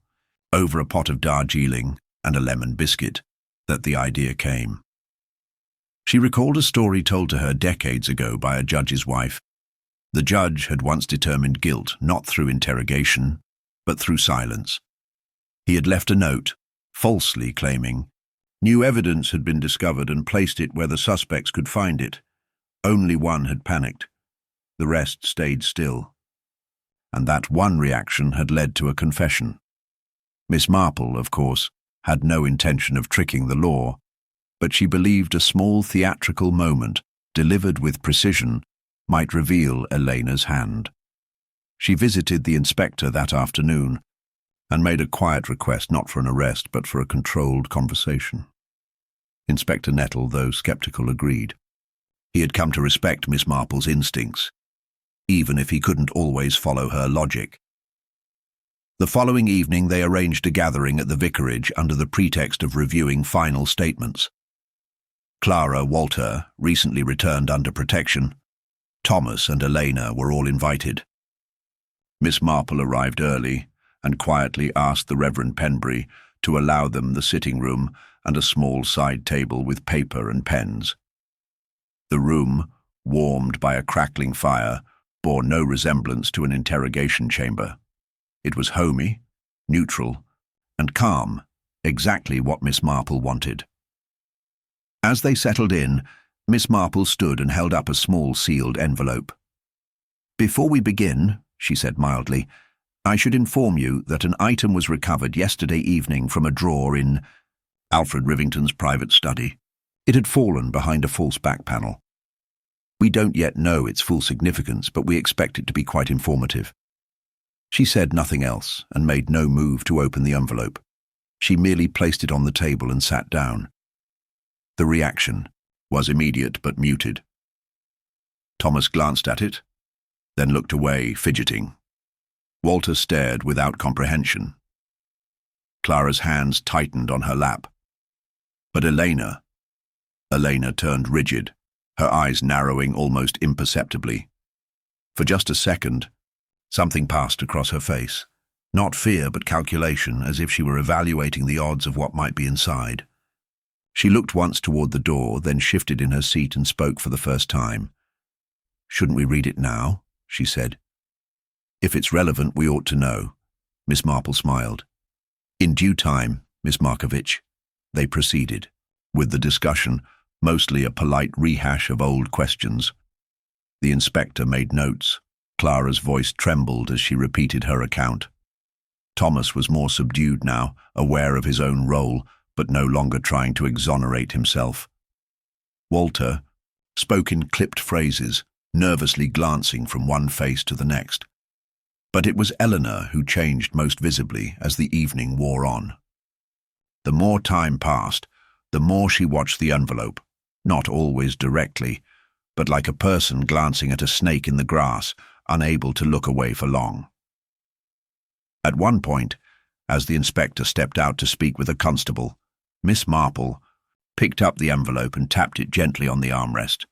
over a pot of Darjeeling and a lemon biscuit, that the idea came. She recalled a story told to her decades ago by a judge's wife. The judge had once determined guilt not through interrogation, but through silence. He had left a note, falsely claiming new evidence had been discovered and placed it where the suspects could find it. Only one had panicked. The rest stayed still. And that one reaction had led to a confession. Miss Marple, of course, had no intention of tricking the law, but she believed a small theatrical moment, delivered with precision, might reveal Elena's hand. She visited the inspector that afternoon and made a quiet request not for an arrest but for a controlled conversation. Inspector Nettle, though skeptical, agreed. He had come to respect Miss Marple's instincts, even if he couldn't always follow her logic. The following evening they arranged a gathering at the vicarage under the pretext of reviewing final statements. Clara, Walter, recently returned under protection. Thomas and Elena were all invited. Miss Marple arrived early and quietly asked the Reverend Penbury to allow them the sitting room and a small side table with paper and pens. The room, warmed by a crackling fire, bore no resemblance to an interrogation chamber. It was homey, neutral, and calm, exactly what Miss Marple wanted. As they settled in, Miss Marple stood and held up a small sealed envelope. "Before we begin," she said mildly, "I should inform you that an item was recovered yesterday evening from a drawer in Alfred Rivington's private study. It had fallen behind a false back panel. We don't yet know its full significance, but we expect it to be quite informative." She said nothing else and made no move to open the envelope. She merely placed it on the table and sat down. The reaction was immediate but muted. Thomas glanced at it, then looked away, fidgeting. Walter stared without comprehension. Clara's hands tightened on her lap. But Elena turned rigid, her eyes narrowing almost imperceptibly. For just a second, something passed across her face. Not fear, but calculation, as if she were evaluating the odds of what might be inside. She looked once toward the door, then shifted in her seat and spoke for the first time. "Shouldn't we read it now?" she said. "If it's relevant, we ought to know." Miss Marple smiled. "In due time, Miss Markovitch." They proceeded, with the discussion mostly a polite rehash of old questions. The inspector made notes. Clara's voice trembled as she repeated her account. Thomas was more subdued now, aware of his own role, but no longer trying to exonerate himself. Walter spoke in clipped phrases, nervously glancing from one face to the next. But it was Eleanor who changed most visibly as the evening wore on. The more time passed, the more she watched the envelope, not always directly, but like a person glancing at a snake in the grass, unable to look away for long. At one point, as the inspector stepped out to speak with a constable, Miss Marple picked up the envelope and tapped it gently on the armrest.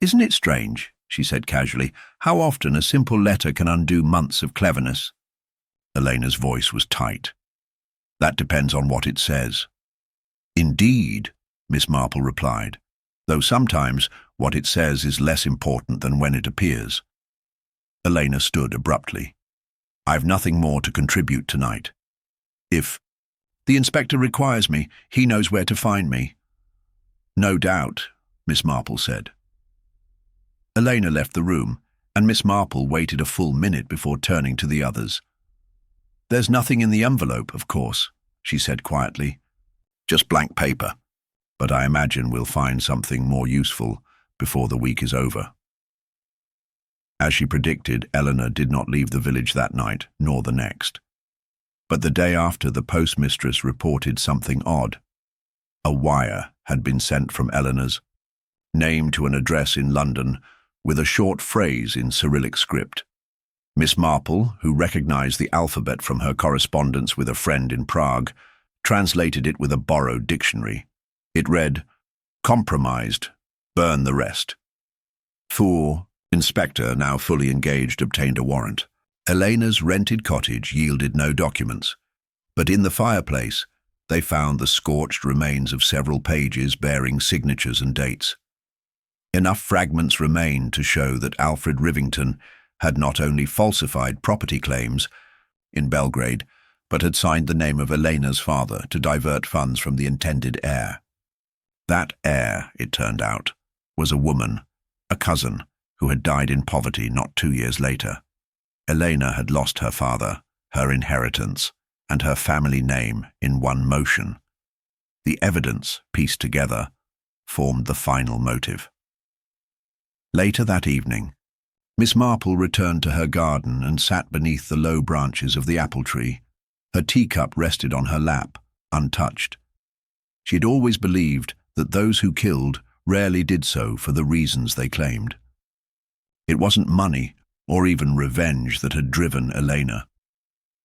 "Isn't it strange," she said casually, "how often a simple letter can undo months of cleverness?" Elena's voice was tight. "That depends on what it says." "Indeed," Miss Marple replied, "though sometimes what it says is less important than when it appears." Elena stood abruptly. "I've nothing more to contribute tonight. If the inspector requires me, he knows where to find me." "No doubt," Miss Marple said. Elena left the room, and Miss Marple waited a full minute before turning to the others. "There's nothing in the envelope, of course," she said quietly. "Just blank paper. But I imagine we'll find something more useful before the week is over." As she predicted, Eleanor did not leave the village that night, nor the next. But the day after, the postmistress reported something odd. A wire had been sent from Eleanor's name to an address in London, with a short phrase in Cyrillic script. Miss Marple, who recognized the alphabet from her correspondence with a friend in Prague, translated it with a borrowed dictionary. It read, "Compromised, burn the rest." Four, inspector, now fully engaged, obtained a warrant. Elena's rented cottage yielded no documents, but in the fireplace they found the scorched remains of several pages bearing signatures and dates. Enough fragments remained to show that Alfred Rivington had not only falsified property claims in Belgrade, but had signed the name of Elena's father to divert funds from the intended heir. That heir, it turned out, was a woman, a cousin, who had died in poverty not 2 years later. Elena had lost her father, her inheritance, and her family name in one motion. The evidence, pieced together, formed the final motive. Later that evening, Miss Marple returned to her garden and sat beneath the low branches of the apple tree. Her teacup rested on her lap, untouched. She had always believed that those who killed rarely did so for the reasons they claimed. It wasn't money or even revenge that had driven Elena.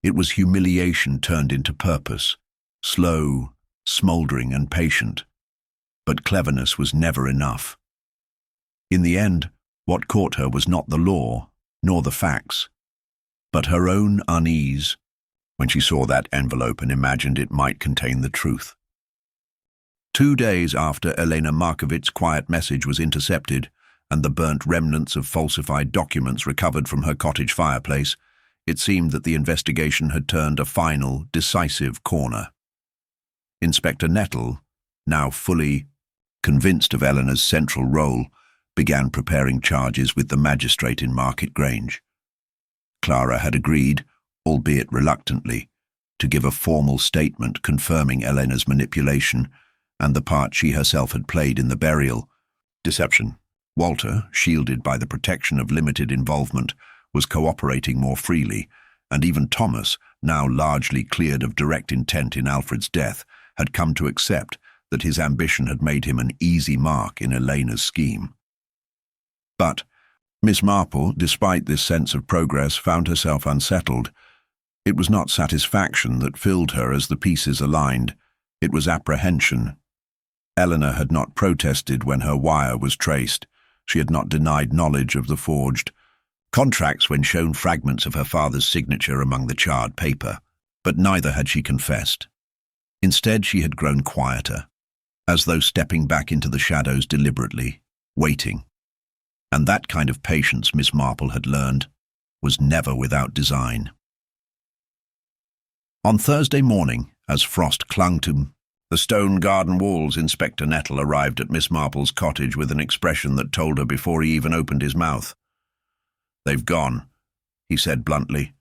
It was humiliation turned into purpose, slow, smouldering and patient. But cleverness was never enough. In the end, what caught her was not the law, nor the facts, but her own unease when she saw that envelope and imagined it might contain the truth. 2 days after Elena Markovitz's quiet message was intercepted and the burnt remnants of falsified documents recovered from her cottage fireplace, it seemed that the investigation had turned a final, decisive corner. Inspector Nettle, now fully convinced of Eleanor's central role, began preparing charges with the magistrate in Market Grange. Clara had agreed, albeit reluctantly, to give a formal statement confirming Eleanor's manipulation and the part she herself had played in the burial. Deception. Walter, shielded by the protection of limited involvement, was cooperating more freely, and even Thomas, now largely cleared of direct intent in Alfred's death, had come to accept that his ambition had made him an easy mark in Elena's scheme. But Miss Marple, despite this sense of progress, found herself unsettled. It was not satisfaction that filled her as the pieces aligned. It was apprehension. Eleanor had not protested when her wire was traced. She had not denied knowledge of the forged Contracts when shown fragments of her father's signature among the charred paper, but neither had she confessed. Instead, she had grown quieter, as though stepping back into the shadows deliberately, waiting. And that kind of patience, Miss Marple had learned, was never without design. On Thursday morning, as frost clung to the stone garden walls, Inspector Nettle arrived at Miss Marple's cottage with an expression that told her before he even opened his mouth. "They've gone," he said bluntly.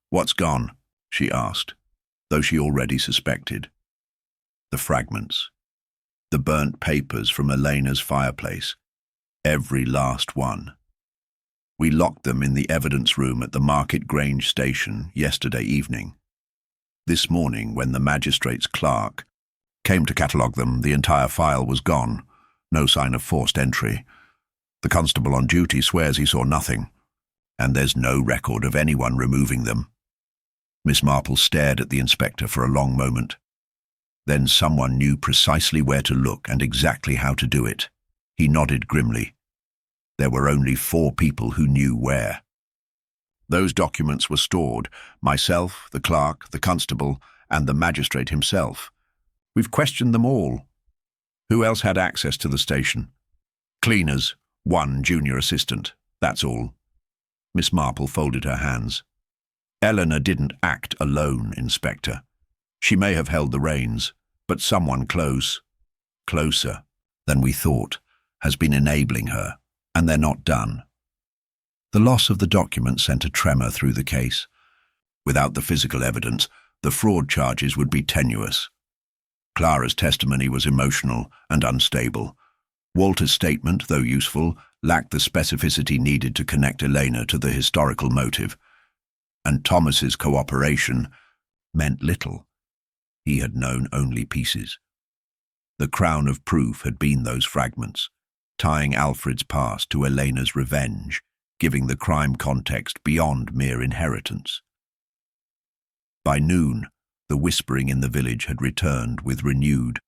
"What's gone?" she asked, though she already suspected. The fragments. The burnt papers from Elena's fireplace. Every last one. "We locked them in the evidence room at the Market Grange station yesterday evening. This morning, when the magistrate's clerk came to catalogue them, the entire file was gone. No sign of forced entry. The constable on duty swears he saw nothing, and there's no record of anyone removing them." Miss Marple stared at the inspector for a long moment. Then someone knew precisely where to look and exactly how to do it. He nodded grimly. There were only 4 people who knew where. Those documents were stored: myself, the clerk, the constable, and the magistrate himself. We've questioned them all. Who else had access to the station? Cleaners, 1 junior assistant, that's all. Miss Marple folded her hands. Eleanor didn't act alone, Inspector. She may have held the reins, but someone closer than we thought, has been enabling her, and they're not done. The loss of the document sent a tremor through the case. Without the physical evidence, the fraud charges would be tenuous. Clara's testimony was emotional and unstable. Walter's statement, though useful, lacked the specificity needed to connect Elena to the historical motive. And Thomas's cooperation meant little. He had known only pieces. The crown of proof had been those fragments, tying Alfred's past to Elena's revenge, giving the crime context beyond mere inheritance. By noon, the whispering in the village had returned with renewed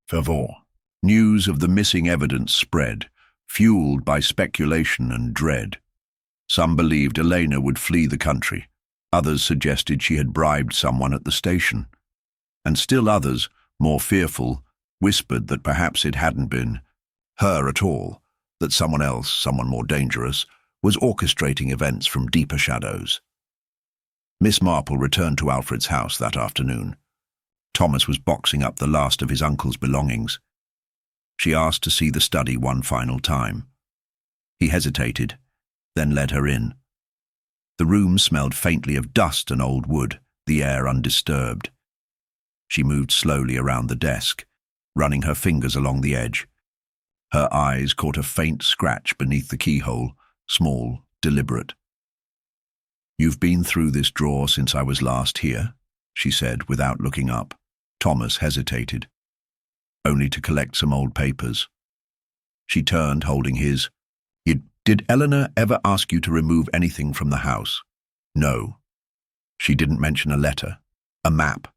fervor. News of the missing evidence spread, fueled by speculation and dread. Some believed Elena would flee the country. Others suggested she had bribed someone at the station. And still others, more fearful, whispered that perhaps it hadn't been her at all, that someone else, someone more dangerous, was orchestrating events from deeper shadows. Miss Marple returned to Alfred's house that afternoon. Thomas was boxing up the last of his uncle's belongings. She asked to see the study one final time. He hesitated, then led her in. The room smelled faintly of dust and old wood, the air undisturbed. She moved slowly around the desk, running her fingers along the edge. Her eyes caught a faint scratch beneath the keyhole, small, deliberate. "You've been through this drawer since I was last here," she said without looking up. Thomas hesitated, only to collect some old papers. She turned, holding his. "Did Eleanor ever ask you to remove anything from the house?" "No." She didn't mention a letter, a map.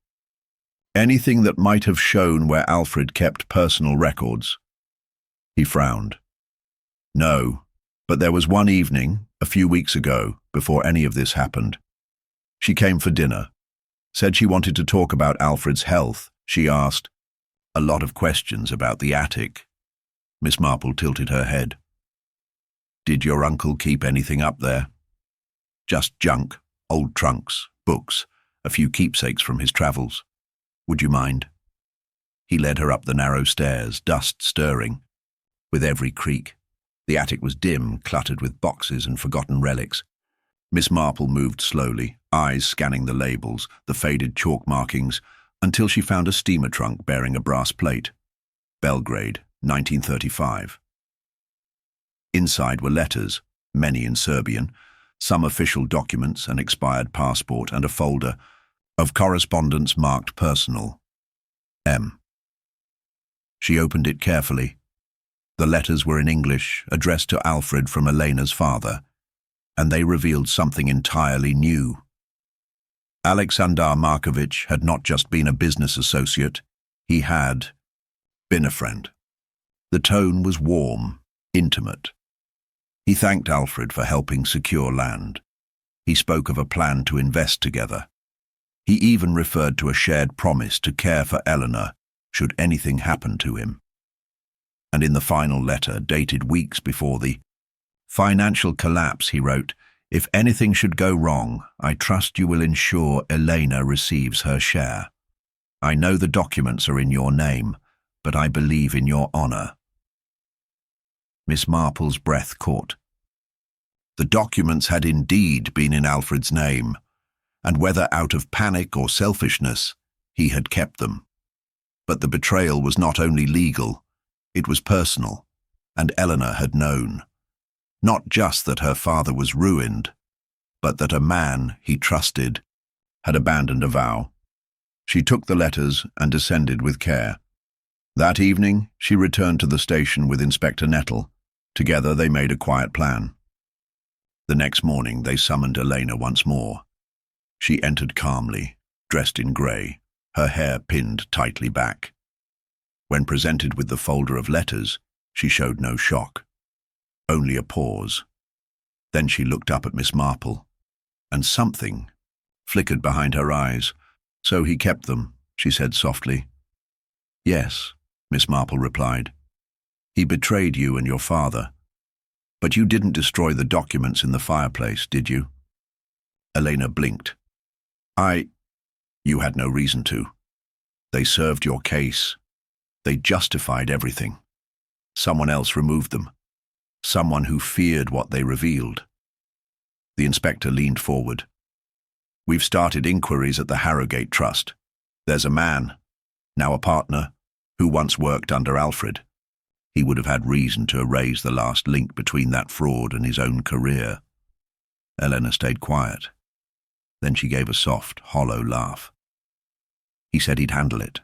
Anything that might have shown where Alfred kept personal records. He frowned. "No, but there was one evening, a few weeks ago, before any of this happened. She came for dinner. Said she wanted to talk about Alfred's health. She asked a lot of questions about the attic." Miss Marple tilted her head. "Did your uncle keep anything up there?" "Just junk, old trunks, books, a few keepsakes from his travels. Would you mind?" He led her up the narrow stairs, dust stirring. With every creak, the attic was dim, cluttered with boxes and forgotten relics. Miss Marple moved slowly, eyes scanning the labels, the faded chalk markings, until she found a steamer trunk bearing a brass plate. Belgrade, 1935. Inside were letters, many in Serbian, some official documents, an expired passport, and a folder of correspondence marked personal. M. She opened it carefully. The letters were in English, addressed to Alfred from Elena's father, and they revealed something entirely new. Aleksandar Markovich had not just been a business associate, he had been a friend. The tone was warm, intimate. He thanked Alfred for helping secure land. He spoke of a plan to invest together. He even referred to a shared promise to care for Eleanor should anything happen to him. And in the final letter, dated weeks before the financial collapse, he wrote, "If anything should go wrong, I trust you will ensure Elena receives her share. I know the documents are in your name, but I believe in your honor." Miss Marple's breath caught. The documents had indeed been in Alfred's name, and whether out of panic or selfishness, he had kept them. But the betrayal was not only legal, it was personal, and Eleanor had known. Not just that her father was ruined, but that a man he trusted had abandoned a vow. She took the letters and descended with care. That evening, she returned to the station with Inspector Nettle. Together they made a quiet plan. The next morning they summoned Elena once more. She entered calmly, dressed in grey, her hair pinned tightly back. When presented with the folder of letters, she showed no shock, only a pause. Then she looked up at Miss Marple, and something flickered behind her eyes. "So he kept them," she said softly. "Yes," Miss Marple replied. "He betrayed you and your father. But you didn't destroy the documents in the fireplace, did you?" Elena blinked. You had no reason to. They served your case. They justified everything. Someone else removed them. Someone who feared what they revealed." The inspector leaned forward. "We've started inquiries at the Harrogate Trust. There's a man, now a partner, who once worked under Alfred. He would have had reason to erase the last link between that fraud and his own career." Eleanor stayed quiet. Then she gave a soft, hollow laugh. "He said he'd handle it.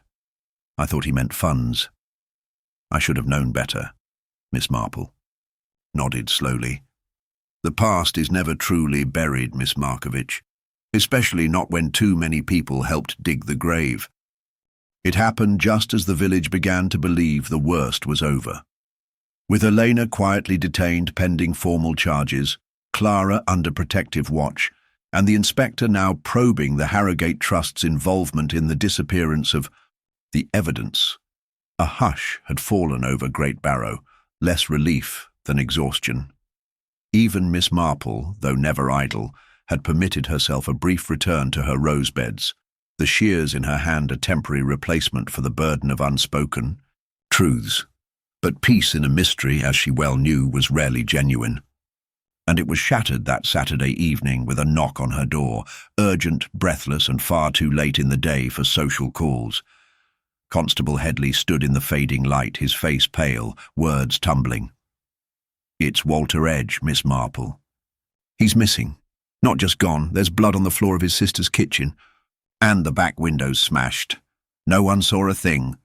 I thought he meant funds. I should have known better." Miss Marple nodded slowly. "The past is never truly buried, Miss Markovich, especially not when too many people helped dig the grave. It happened just as the village began to believe the worst was over. With Elena quietly detained pending formal charges, Clara under protective watch, and the inspector now probing the Harrogate Trust's involvement in the disappearance of the evidence, a hush had fallen over Great Barrow, less relief than exhaustion. Even Miss Marple, though never idle, had permitted herself a brief return to her rose beds, the shears in her hand a temporary replacement for the burden of unspoken truths. But peace in a mystery, as she well knew, was rarely genuine. And it was shattered that Saturday evening with a knock on her door, urgent, breathless, and far too late in the day for social calls. Constable Headley stood in the fading light, his face pale, words tumbling. "It's Walter Edge, Miss Marple. He's missing. Not just gone, there's blood on the floor of his sister's kitchen. And the back windows smashed. No one saw a thing."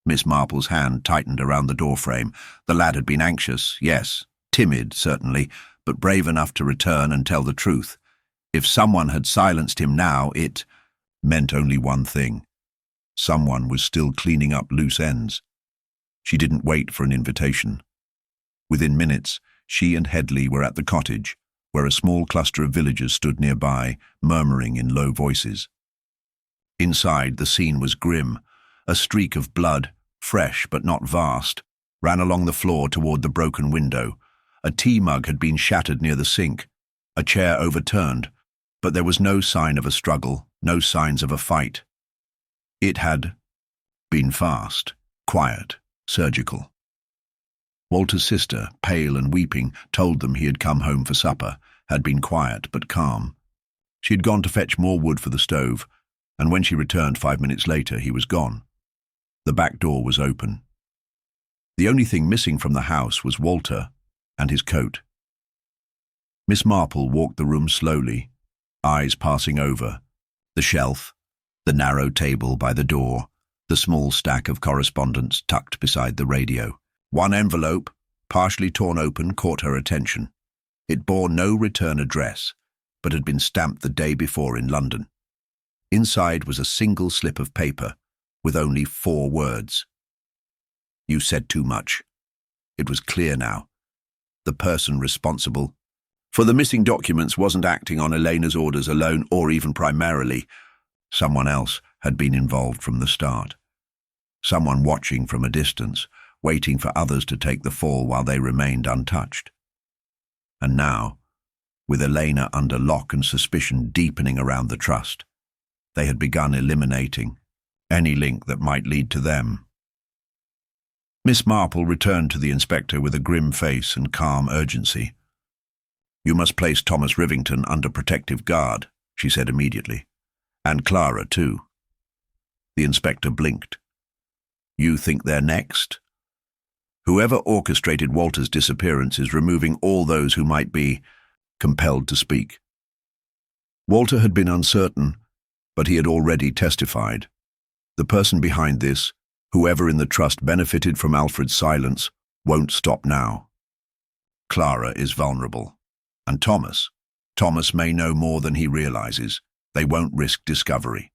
Miss Marple's hand tightened around the doorframe. The lad had been anxious, yes, timid, certainly, but brave enough to return and tell the truth. If someone had silenced him now, it meant only one thing. Someone was still cleaning up loose ends. She didn't wait for an invitation. Within minutes, she and Headley were at the cottage, where a small cluster of villagers stood nearby, murmuring in low voices. Inside, the scene was grim. A streak of blood, fresh but not vast, ran along the floor toward the broken window. A tea mug had been shattered near the sink, a chair overturned, but there was no sign of a struggle, no signs of a fight. It had been fast, quiet, surgical. Walter's sister, pale and weeping, told them he had come home for supper, had been quiet but calm. She had gone to fetch more wood for the stove, and when she returned 5 minutes later, he was gone. The back door was open. The only thing missing from the house was Walter and his coat. Miss Marple walked the room slowly, eyes passing over the shelf, the narrow table by the door, the small stack of correspondence tucked beside the radio. One envelope, partially torn open, caught her attention. It bore no return address, but had been stamped the day before in London. Inside was a single slip of paper, with only 4 words. "You said too much." It was clear now. the person responsible for the missing documents wasn't acting on Elena's orders alone or even primarily. Someone else had been involved from the start. Someone watching from a distance, waiting for others to take the fall while they remained untouched. And now, with Elena under lock and suspicion deepening around the trust, they had begun eliminating any link that might lead to them. Miss Marple returned to the inspector with a grim face and calm urgency. "You must place Thomas Rivington under protective guard," she said immediately. "And Clara, too." The inspector blinked. "You think they're next?" "Whoever orchestrated Walter's disappearance is removing all those who might be compelled to speak." Walter had been uncertain, but he had already testified. The person behind this, whoever in the trust benefited from Alfred's silence, won't stop now. Clara is vulnerable. And Thomas may know more than he realizes. They won't risk discovery.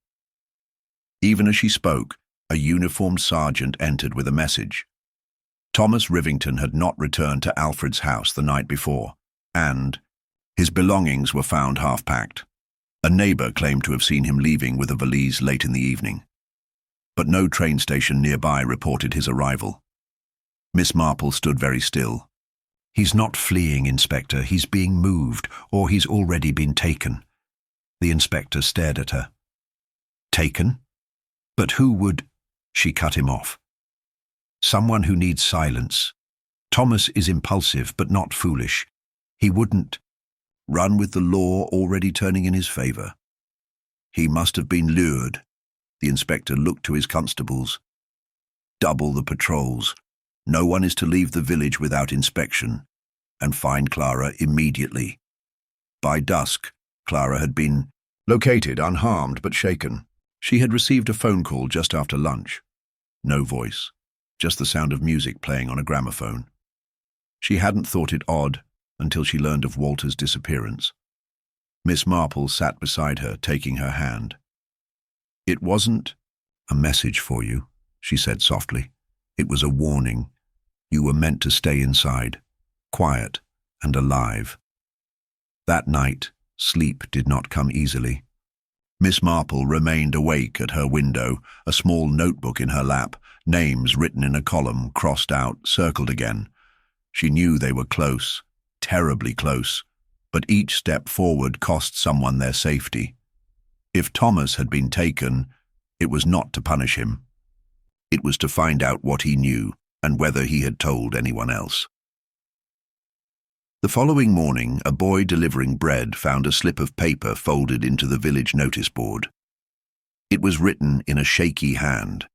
Even as she spoke, a uniformed sergeant entered with a message. Thomas Rivington had not returned to Alfred's house the night before, and his belongings were found half-packed. A neighbor claimed to have seen him leaving with a valise late in the evening. But no train station nearby reported his arrival. Miss Marple stood very still. "He's not fleeing, Inspector. He's being moved, or he's already been taken." The inspector stared at her. "Taken? But who would—" She cut him off. "Someone who needs silence. Thomas is impulsive, but not foolish. He wouldn't run with the law already turning in his favor. He must have been lured." The inspector looked to his constables. "Double the patrols. No one is to leave the village without inspection, and find Clara immediately." By dusk, Clara had been located, unharmed but shaken. She had received a phone call just after lunch. No voice, just the sound of music playing on a gramophone. She hadn't thought it odd until she learned of Walter's disappearance. Miss Marple sat beside her, taking her hand. "It wasn't a message for you," she said softly. "It was a warning. You were meant to stay inside, quiet and alive." That night, sleep did not come easily. Miss Marple remained awake at her window, a small notebook in her lap, names written in a column, crossed out, circled again. She knew they were close, terribly close, but each step forward cost someone their safety. If Thomas had been taken, it was not to punish him. It was to find out what he knew and whether he had told anyone else. The following morning, a boy delivering bread found a slip of paper folded into the village notice board. It was written in a shaky hand.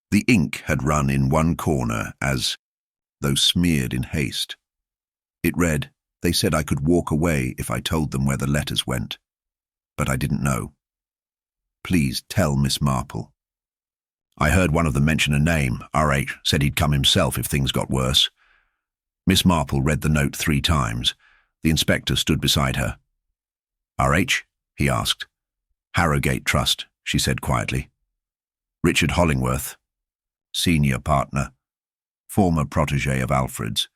The ink had run in one corner as though smeared in haste. It read, "They said I could walk away if I told them where the letters went. But I didn't know. Please tell Miss Marple." I heard one of them mention a name. R.H. said he'd come himself if things got worse. Miss Marple read the note 3 times. The inspector stood beside her. "R.H.?" he asked. "Harrogate Trust," she said quietly. "Richard Hollingworth, senior partner, former protégé of Alfred's.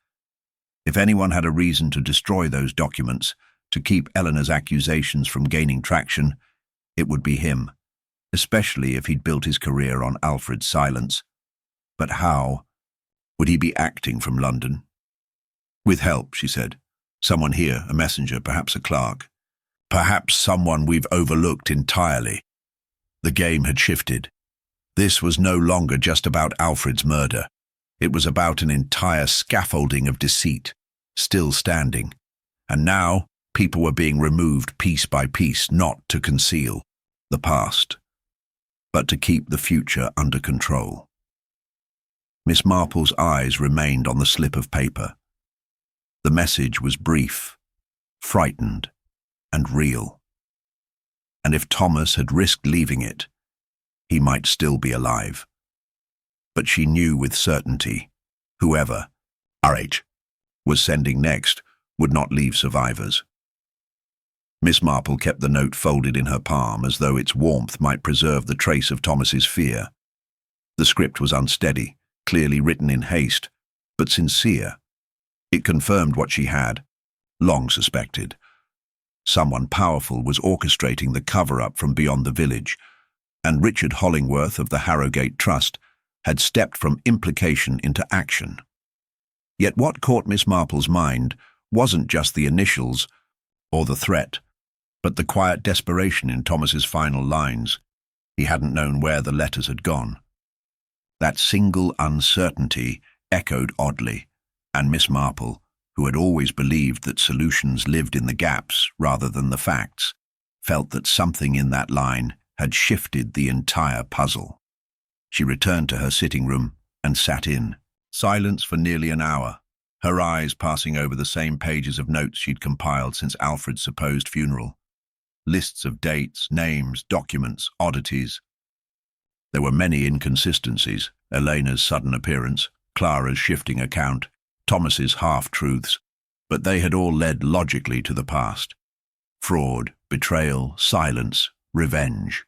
If anyone had a reason to destroy those documents, to keep Eleanor's accusations from gaining traction, it would be him, especially if he'd built his career on Alfred's silence. But how? Would he be acting from London?" "With help," she said. "Someone here, a messenger, perhaps a clerk. Perhaps someone we've overlooked entirely." The game had shifted. This was no longer just about Alfred's murder. It was about an entire scaffolding of deceit, still standing. And now, people were being removed piece by piece, not to conceal the past, but to keep the future under control. Miss Marple's eyes remained on the slip of paper. The message was brief, frightened, and real. And if Thomas had risked leaving it, he might still be alive. But she knew with certainty, whoever R.H. was sending next would not leave survivors. Miss Marple kept the note folded in her palm as though its warmth might preserve the trace of Thomas's fear. The script was unsteady, clearly written in haste, but sincere. It confirmed what she had long suspected. Someone powerful was orchestrating the cover-up from beyond the village, and Richard Hollingworth of the Harrogate Trust had stepped from implication into action. Yet what caught Miss Marple's mind wasn't just the initials or the threat, but the quiet desperation in Thomas's final lines. He hadn't known where the letters had gone. That single uncertainty echoed oddly, and Miss Marple, who had always believed that solutions lived in the gaps rather than the facts, felt that something in that line had shifted the entire puzzle. She returned to her sitting room and sat in silence for nearly an hour, her eyes passing over the same pages of notes she'd compiled since Alfred's supposed funeral. Lists of dates, names, documents, oddities. There were many inconsistencies: Elena's sudden appearance, Clara's shifting account, Thomas's half-truths, but they had all led logically to the past. Fraud, betrayal, silence, revenge.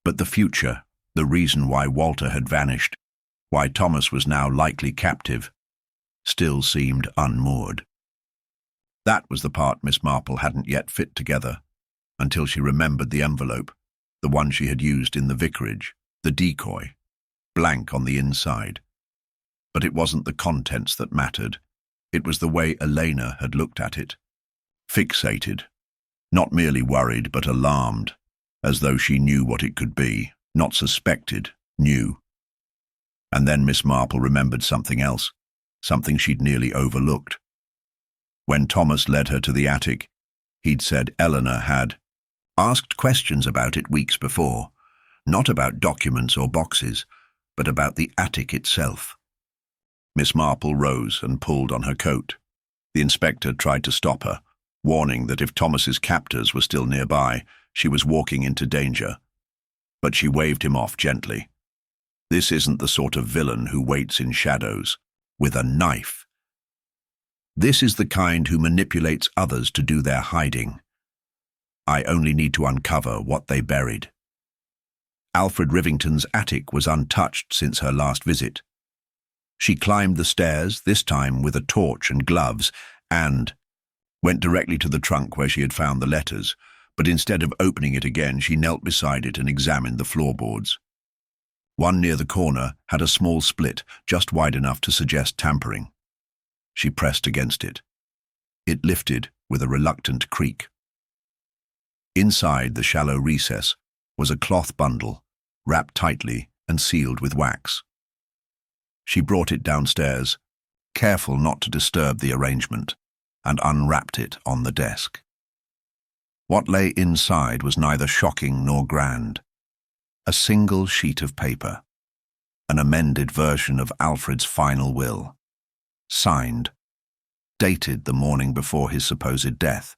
But the future, the reason why Walter had vanished, why Thomas was now likely captive, still seemed unmoored. That was the part Miss Marple hadn't yet fit together, until she remembered the envelope, the one she had used in the vicarage, the decoy, blank on the inside. But it wasn't the contents that mattered. It was the way Elena had looked at it. Fixated, not merely worried but alarmed, as though she knew what it could be, not suspected, knew. And then Miss Marple remembered something else, something she'd nearly overlooked. When Thomas led her to the attic, he'd said Eleanor had asked questions about it weeks before, not about documents or boxes, but about the attic itself. Miss Marple rose and pulled on her coat. The inspector tried to stop her, warning that if Thomas's captors were still nearby, she was walking into danger. But she waved him off gently. This isn't the sort of villain who waits in shadows, with a knife. This is the kind who manipulates others to do their hiding. I only need to uncover what they buried. Alfred Rivington's attic was untouched since her last visit. She climbed the stairs, this time with a torch and gloves, and went directly to the trunk where she had found the letters, but instead of opening it again, she knelt beside it and examined the floorboards. One near the corner had a small split, just wide enough to suggest tampering. She pressed against it. It lifted with a reluctant creak. Inside the shallow recess was a cloth bundle, wrapped tightly and sealed with wax. She brought it downstairs, careful not to disturb the arrangement, and unwrapped it on the desk. What lay inside was neither shocking nor grand. A single sheet of paper, an amended version of Alfred's final will, signed, dated the morning before his supposed death.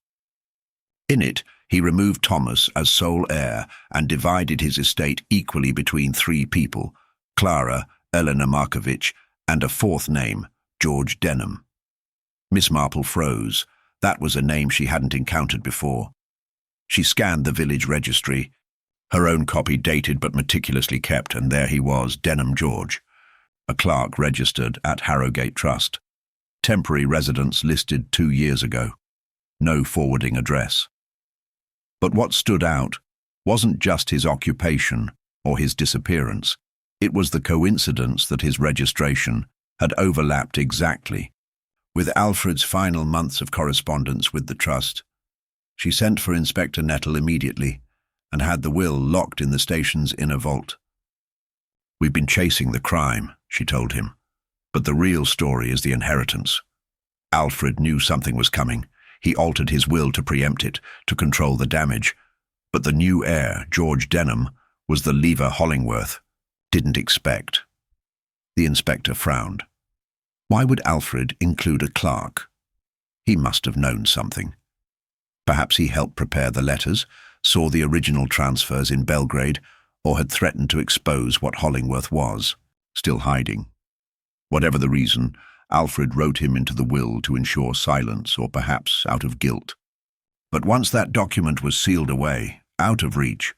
In it, he removed Thomas as sole heir and divided his estate equally between 3 people, Clara, Eleanor Markovich, and a 4th name, George Denham. Miss Marple froze. That was a name she hadn't encountered before. She scanned the village registry, her own copy dated but meticulously kept, and there he was, Denham George, a clerk registered at Harrogate Trust. Temporary residence listed 2 years ago. No forwarding address. But what stood out wasn't just his occupation or his disappearance. It was the coincidence that his registration had overlapped exactly with Alfred's final months of correspondence with the trust. She sent for Inspector Nettle immediately and had the will locked in the station's inner vault. "We've been chasing the crime," she told him, "but the real story is the inheritance. Alfred knew something was coming. He altered his will to preempt it, to control the damage. But the new heir, George Denham, was the lever Hollingworth didn't expect." The inspector frowned. Why would Alfred include a clerk? He must have known something. Perhaps he helped prepare the letters, saw the original transfers in Belgrade, or had threatened to expose what Hollingworth was, still hiding. Whatever the reason, Alfred wrote him into the will to ensure silence, or perhaps out of guilt. But once that document was sealed away, out of reach,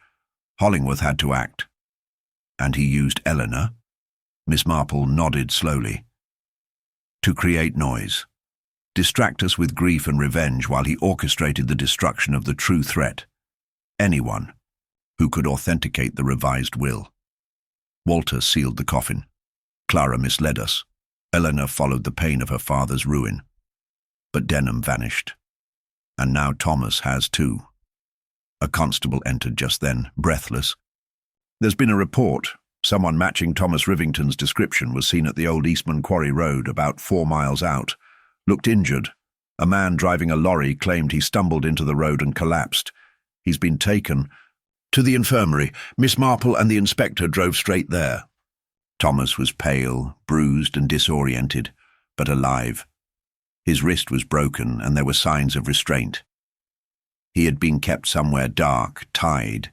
Hollingworth had to act. And he used Eleanor? Miss Marple nodded slowly. To create noise. Distract us with grief and revenge while he orchestrated the destruction of the true threat. Anyone who could authenticate the revised will. Walter sealed the coffin. Clara misled us. Eleanor followed the pain of her father's ruin. But Denham vanished. And now Thomas has too. A constable entered just then, breathless. There's been a report. Someone matching Thomas Rivington's description was seen at the old Eastman Quarry Road, about 4 miles out. Looked injured. A man driving a lorry claimed he stumbled into the road and collapsed. He's been taken to the infirmary. Miss Marple and the inspector drove straight there. Thomas was pale, bruised and disoriented, but alive. His wrist was broken and there were signs of restraint. He had been kept somewhere dark, tied,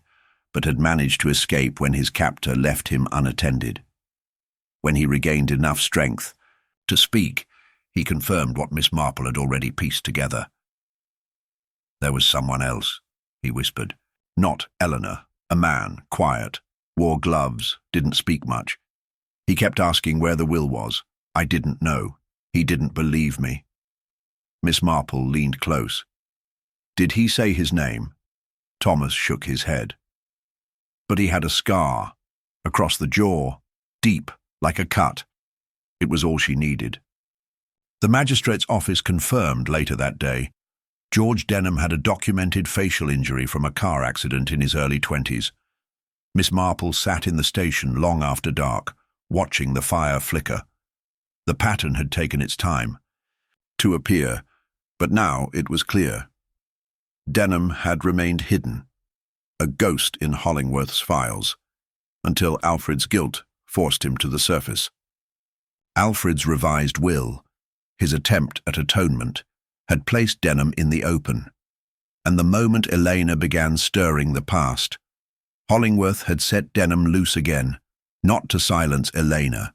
but had managed to escape when his captor left him unattended. When he regained enough strength to speak, he confirmed what Miss Marple had already pieced together. There was someone else, he whispered. Not Eleanor. A man, quiet, wore gloves, didn't speak much. He kept asking where the will was. I didn't know. He didn't believe me. Miss Marple leaned close. Did he say his name? Thomas shook his head. But he had a scar, across the jaw, deep, like a cut. It was all she needed. The magistrate's office confirmed later that day, George Denham had a documented facial injury from a car accident in his early 20s. Miss Marple sat in the station long after dark, watching the fire flicker. The pattern had taken its time to appear, but now it was clear. Denham had remained hidden, a ghost in Hollingworth's files, until Alfred's guilt forced him to the surface. Alfred's revised will, his attempt at atonement, had placed Denham in the open, and the moment Elena began stirring the past, Hollingworth had set Denham loose again, not to silence Elena,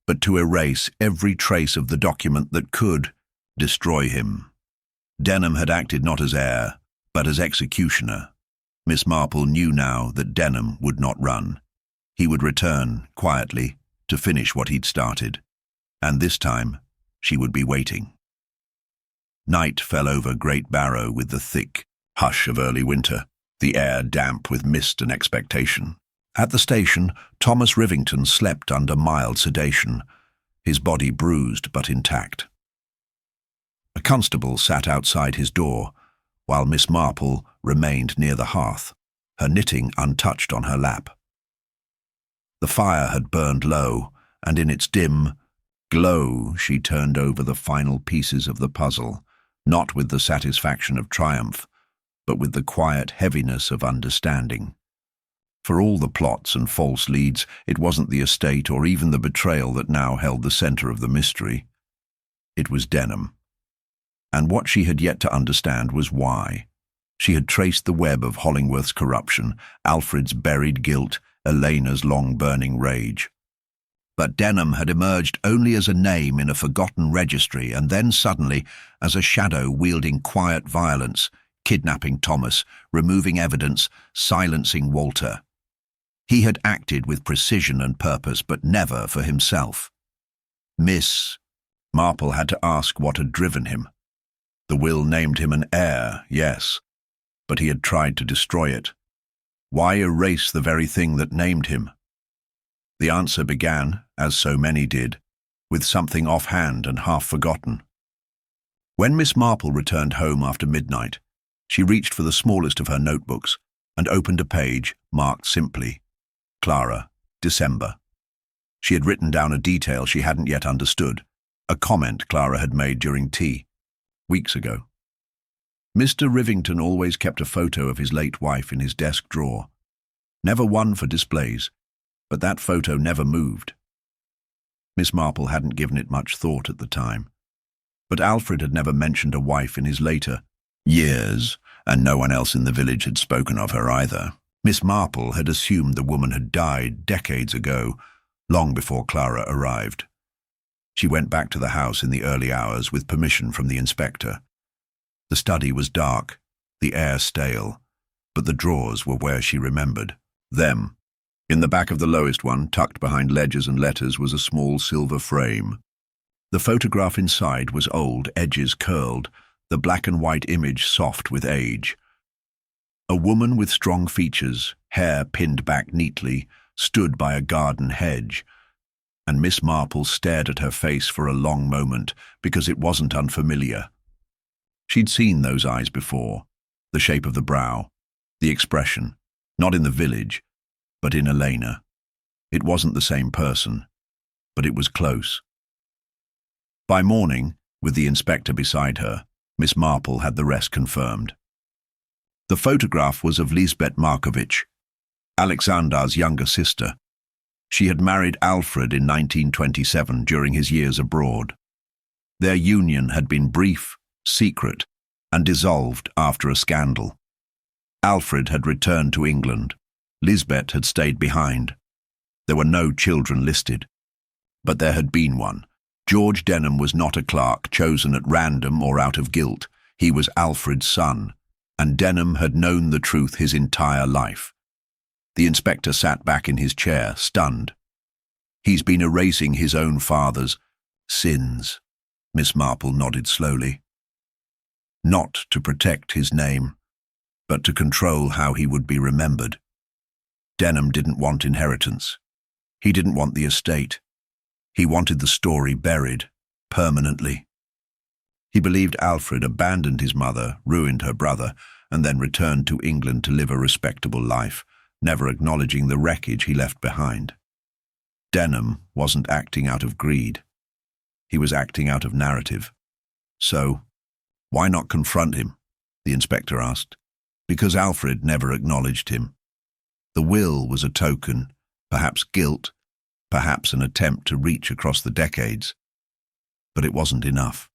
but to erase every trace of the document that could destroy him. Denham had acted not as heir, but as executioner. Miss Marple knew now that Denham would not run. He would return, quietly, to finish what he'd started, and this time she would be waiting. Night fell over Great Barrow with the thick hush of early winter, the air damp with mist and expectation. At the station, Thomas Rivington slept under mild sedation, his body bruised but intact. A constable sat outside his door, while Miss Marple remained near the hearth, her knitting untouched on her lap. The fire had burned low, and in its dim glow she turned over the final pieces of the puzzle, not with the satisfaction of triumph, but with the quiet heaviness of understanding. For all the plots and false leads, it wasn't the estate or even the betrayal that now held the centre of the mystery. It was Denham. And what she had yet to understand was why. She had traced the web of Hollingworth's corruption, Alfred's buried guilt, Elena's long-burning rage. But Denham had emerged only as a name in a forgotten registry, and then suddenly as a shadow wielding quiet violence, kidnapping Thomas, removing evidence, silencing Walter. He had acted with precision and purpose, but never for himself. Miss Marple had to ask what had driven him. The will named him an heir, yes, but he had tried to destroy it. Why erase the very thing that named him? The answer began, as so many did, with something offhand and half forgotten. When Miss Marple returned home after midnight, she reached for the smallest of her notebooks and opened a page marked simply, Clara, December. She had written down a detail she hadn't yet understood, a comment Clara had made during tea, weeks ago. Mr. Rivington always kept a photo of his late wife in his desk drawer. Never one for displays, but that photo never moved. Miss Marple hadn't given it much thought at the time. But Alfred had never mentioned a wife in his later years, and no one else in the village had spoken of her either. Miss Marple had assumed the woman had died decades ago, long before Clara arrived. She went back to the house in the early hours with permission from the inspector. The study was dark, the air stale, but the drawers were where she remembered them. In the back of the lowest one, tucked behind ledgers and letters, was a small silver frame. The photograph inside was old, edges curled, the black and white image soft with age. A woman with strong features, hair pinned back neatly, stood by a garden hedge, and Miss Marple stared at her face for a long moment because it wasn't unfamiliar. She'd seen those eyes before, the shape of the brow, the expression, not in the village, but in Elena. It wasn't the same person, but it was close. By morning, with the inspector beside her, Miss Marple had the rest confirmed. The photograph was of Lisbeth Markovich, Alexander's younger sister. She had married Alfred in 1927 during his years abroad. Their union had been brief, secret, and dissolved after a scandal. Alfred had returned to England. Lisbeth had stayed behind. There were no children listed. But there had been one. George Denham was not a clerk chosen at random or out of guilt. He was Alfred's son, and Denham had known the truth his entire life. The inspector sat back in his chair, stunned. He's been erasing his own father's sins, Miss Marple nodded slowly. Not to protect his name, but to control how he would be remembered. Denham didn't want inheritance. He didn't want the estate. He wanted the story buried, permanently. He believed Alfred abandoned his mother, ruined her brother, and then returned to England to live a respectable life, never acknowledging the wreckage he left behind. Denham wasn't acting out of greed. He was acting out of narrative. So, why not confront him? The inspector asked. Because Alfred never acknowledged him. The will was a token, perhaps guilt, perhaps an attempt to reach across the decades. But it wasn't enough.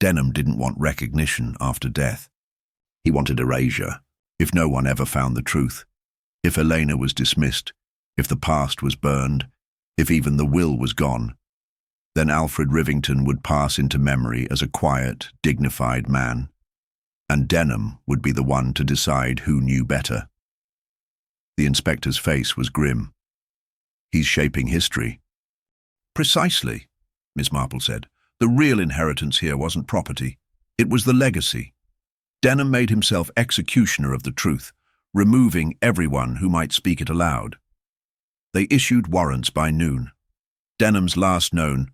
Denham didn't want recognition after death. He wanted erasure, if no one ever found the truth. If Elena was dismissed, if the past was burned, if even the will was gone, then Alfred Rivington would pass into memory as a quiet, dignified man, and Denham would be the one to decide who knew better. The inspector's face was grim. He's shaping history. Precisely, Miss Marple said. The real inheritance here wasn't property. It was the legacy. Denham made himself executioner of the truth, removing everyone who might speak it aloud. They issued warrants by noon. Denham's last known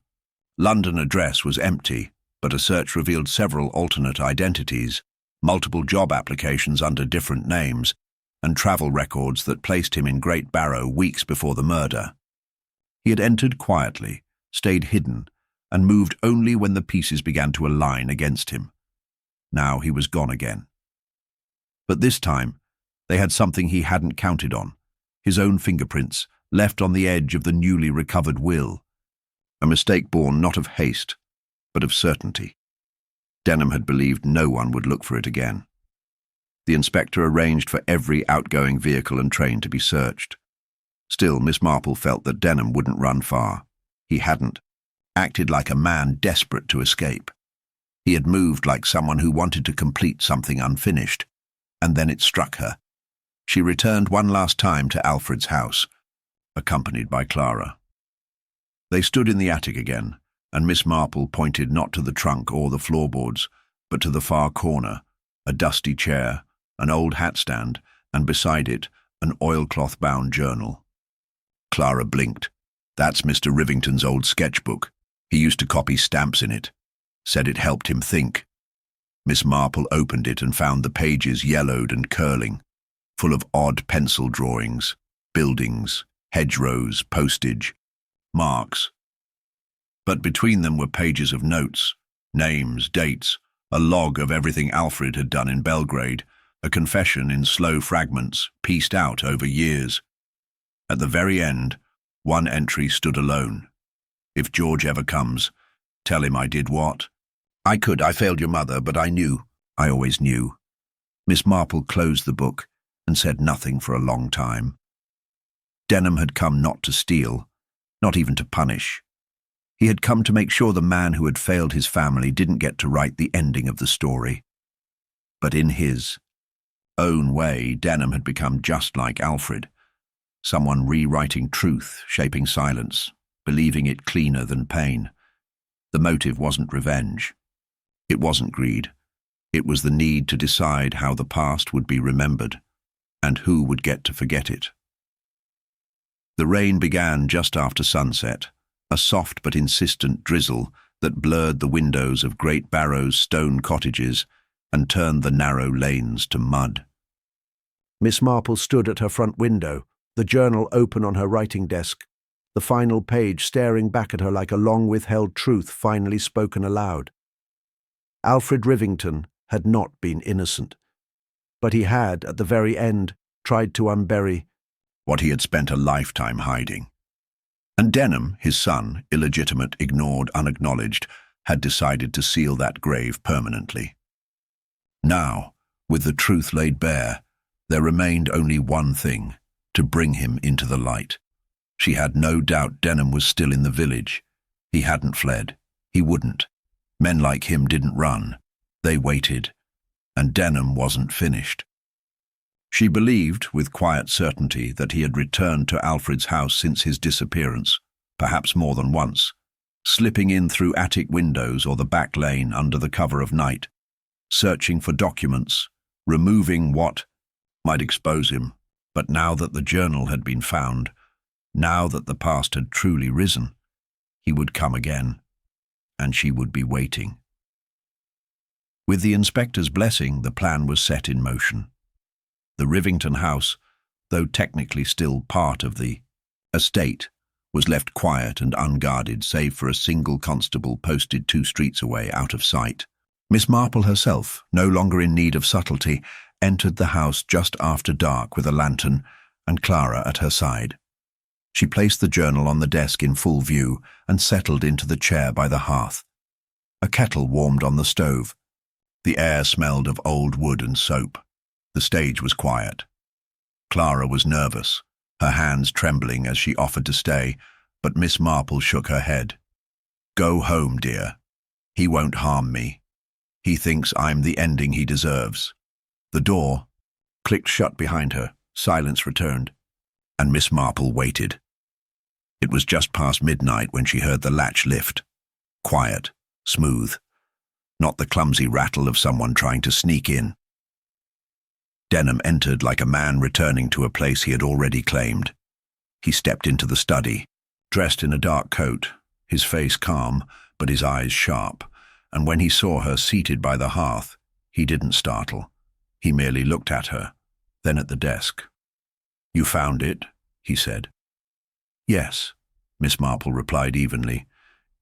London address was empty, but a search revealed several alternate identities, multiple job applications under different names, and travel records that placed him in Great Barrow weeks before the murder. He had entered quietly, stayed hidden, and moved only when the pieces began to align against him. Now he was gone again. But this time, they had something he hadn't counted on, his own fingerprints, left on the edge of the newly recovered will. A mistake born not of haste, but of certainty. Denham had believed no one would look for it again. The inspector arranged for every outgoing vehicle and train to be searched. Still, Miss Marple felt that Denham wouldn't run far. He hadn't. Acted like a man desperate to escape. He had moved like someone who wanted to complete something unfinished. And then it struck her. She returned one last time to Alfred's house, accompanied by Clara. They stood in the attic again, and Miss Marple pointed not to the trunk or the floorboards, but to the far corner, a dusty chair, an old hat stand, and beside it, an oilcloth-bound journal. Clara blinked. That's Mr. Rivington's old sketchbook. He used to copy stamps in it. Said it helped him think. Miss Marple opened it and found the pages yellowed and curling, full of odd pencil drawings, buildings, hedgerows, postage, marks. But between them were pages of notes, names, dates, a log of everything Alfred had done in Belgrade, a confession in slow fragments, pieced out over years. At the very end, one entry stood alone. If George ever comes, tell him I did what? I failed your mother, but I knew. I always knew. Miss Marple closed the book and said nothing for a long time. Denham had come not to steal, not even to punish. He had come to make sure the man who had failed his family didn't get to write the ending of the story. But in his own way, Denham had become just like Alfred, someone rewriting truth, shaping silence, believing it cleaner than pain. The motive wasn't revenge. It wasn't greed. It was the need to decide how the past would be remembered, and who would get to forget it. The rain began just after sunset, a soft but insistent drizzle that blurred the windows of Great Barrow's stone cottages and turned the narrow lanes to mud. Miss Marple stood at her front window, the journal open on her writing desk, the final page staring back at her like a long-withheld truth finally spoken aloud. Alfred Rivington had not been innocent, but he had, at the very end, tried to unbury what he had spent a lifetime hiding. And Denham, his son, illegitimate, ignored, unacknowledged, had decided to seal that grave permanently. Now, with the truth laid bare, there remained only one thing: to bring him into the light. She had no doubt Denham was still in the village. He hadn't fled. He wouldn't. Men like him didn't run. They waited. And Denham wasn't finished. She believed, with quiet certainty, that he had returned to Alfred's house since his disappearance, perhaps more than once, slipping in through attic windows or the back lane under the cover of night, searching for documents, removing what might expose him. But now that the journal had been found, now that the past had truly risen, he would come again, and she would be waiting. With the inspector's blessing, the plan was set in motion. The Rivington house, though technically still part of the estate, was left quiet and unguarded save for a single constable posted 2 streets away out of sight. Miss Marple herself, no longer in need of subtlety, entered the house just after dark with a lantern and Clara at her side. She placed the journal on the desk in full view and settled into the chair by the hearth. A kettle warmed on the stove. The air smelled of old wood and soap. The stage was quiet. Clara was nervous, her hands trembling as she offered to stay, but Miss Marple shook her head. "Go home, dear. He won't harm me. He thinks I'm the ending he deserves." The door clicked shut behind her. Silence returned, and Miss Marple waited. It was just past midnight when she heard the latch lift. Quiet, smooth, not the clumsy rattle of someone trying to sneak in. Denham entered like a man returning to a place he had already claimed. He stepped into the study, dressed in a dark coat, his face calm, but his eyes sharp, and when he saw her seated by the hearth, he didn't startle. He merely looked at her, then at the desk. "You found it?" he said. "Yes," Miss Marple replied evenly.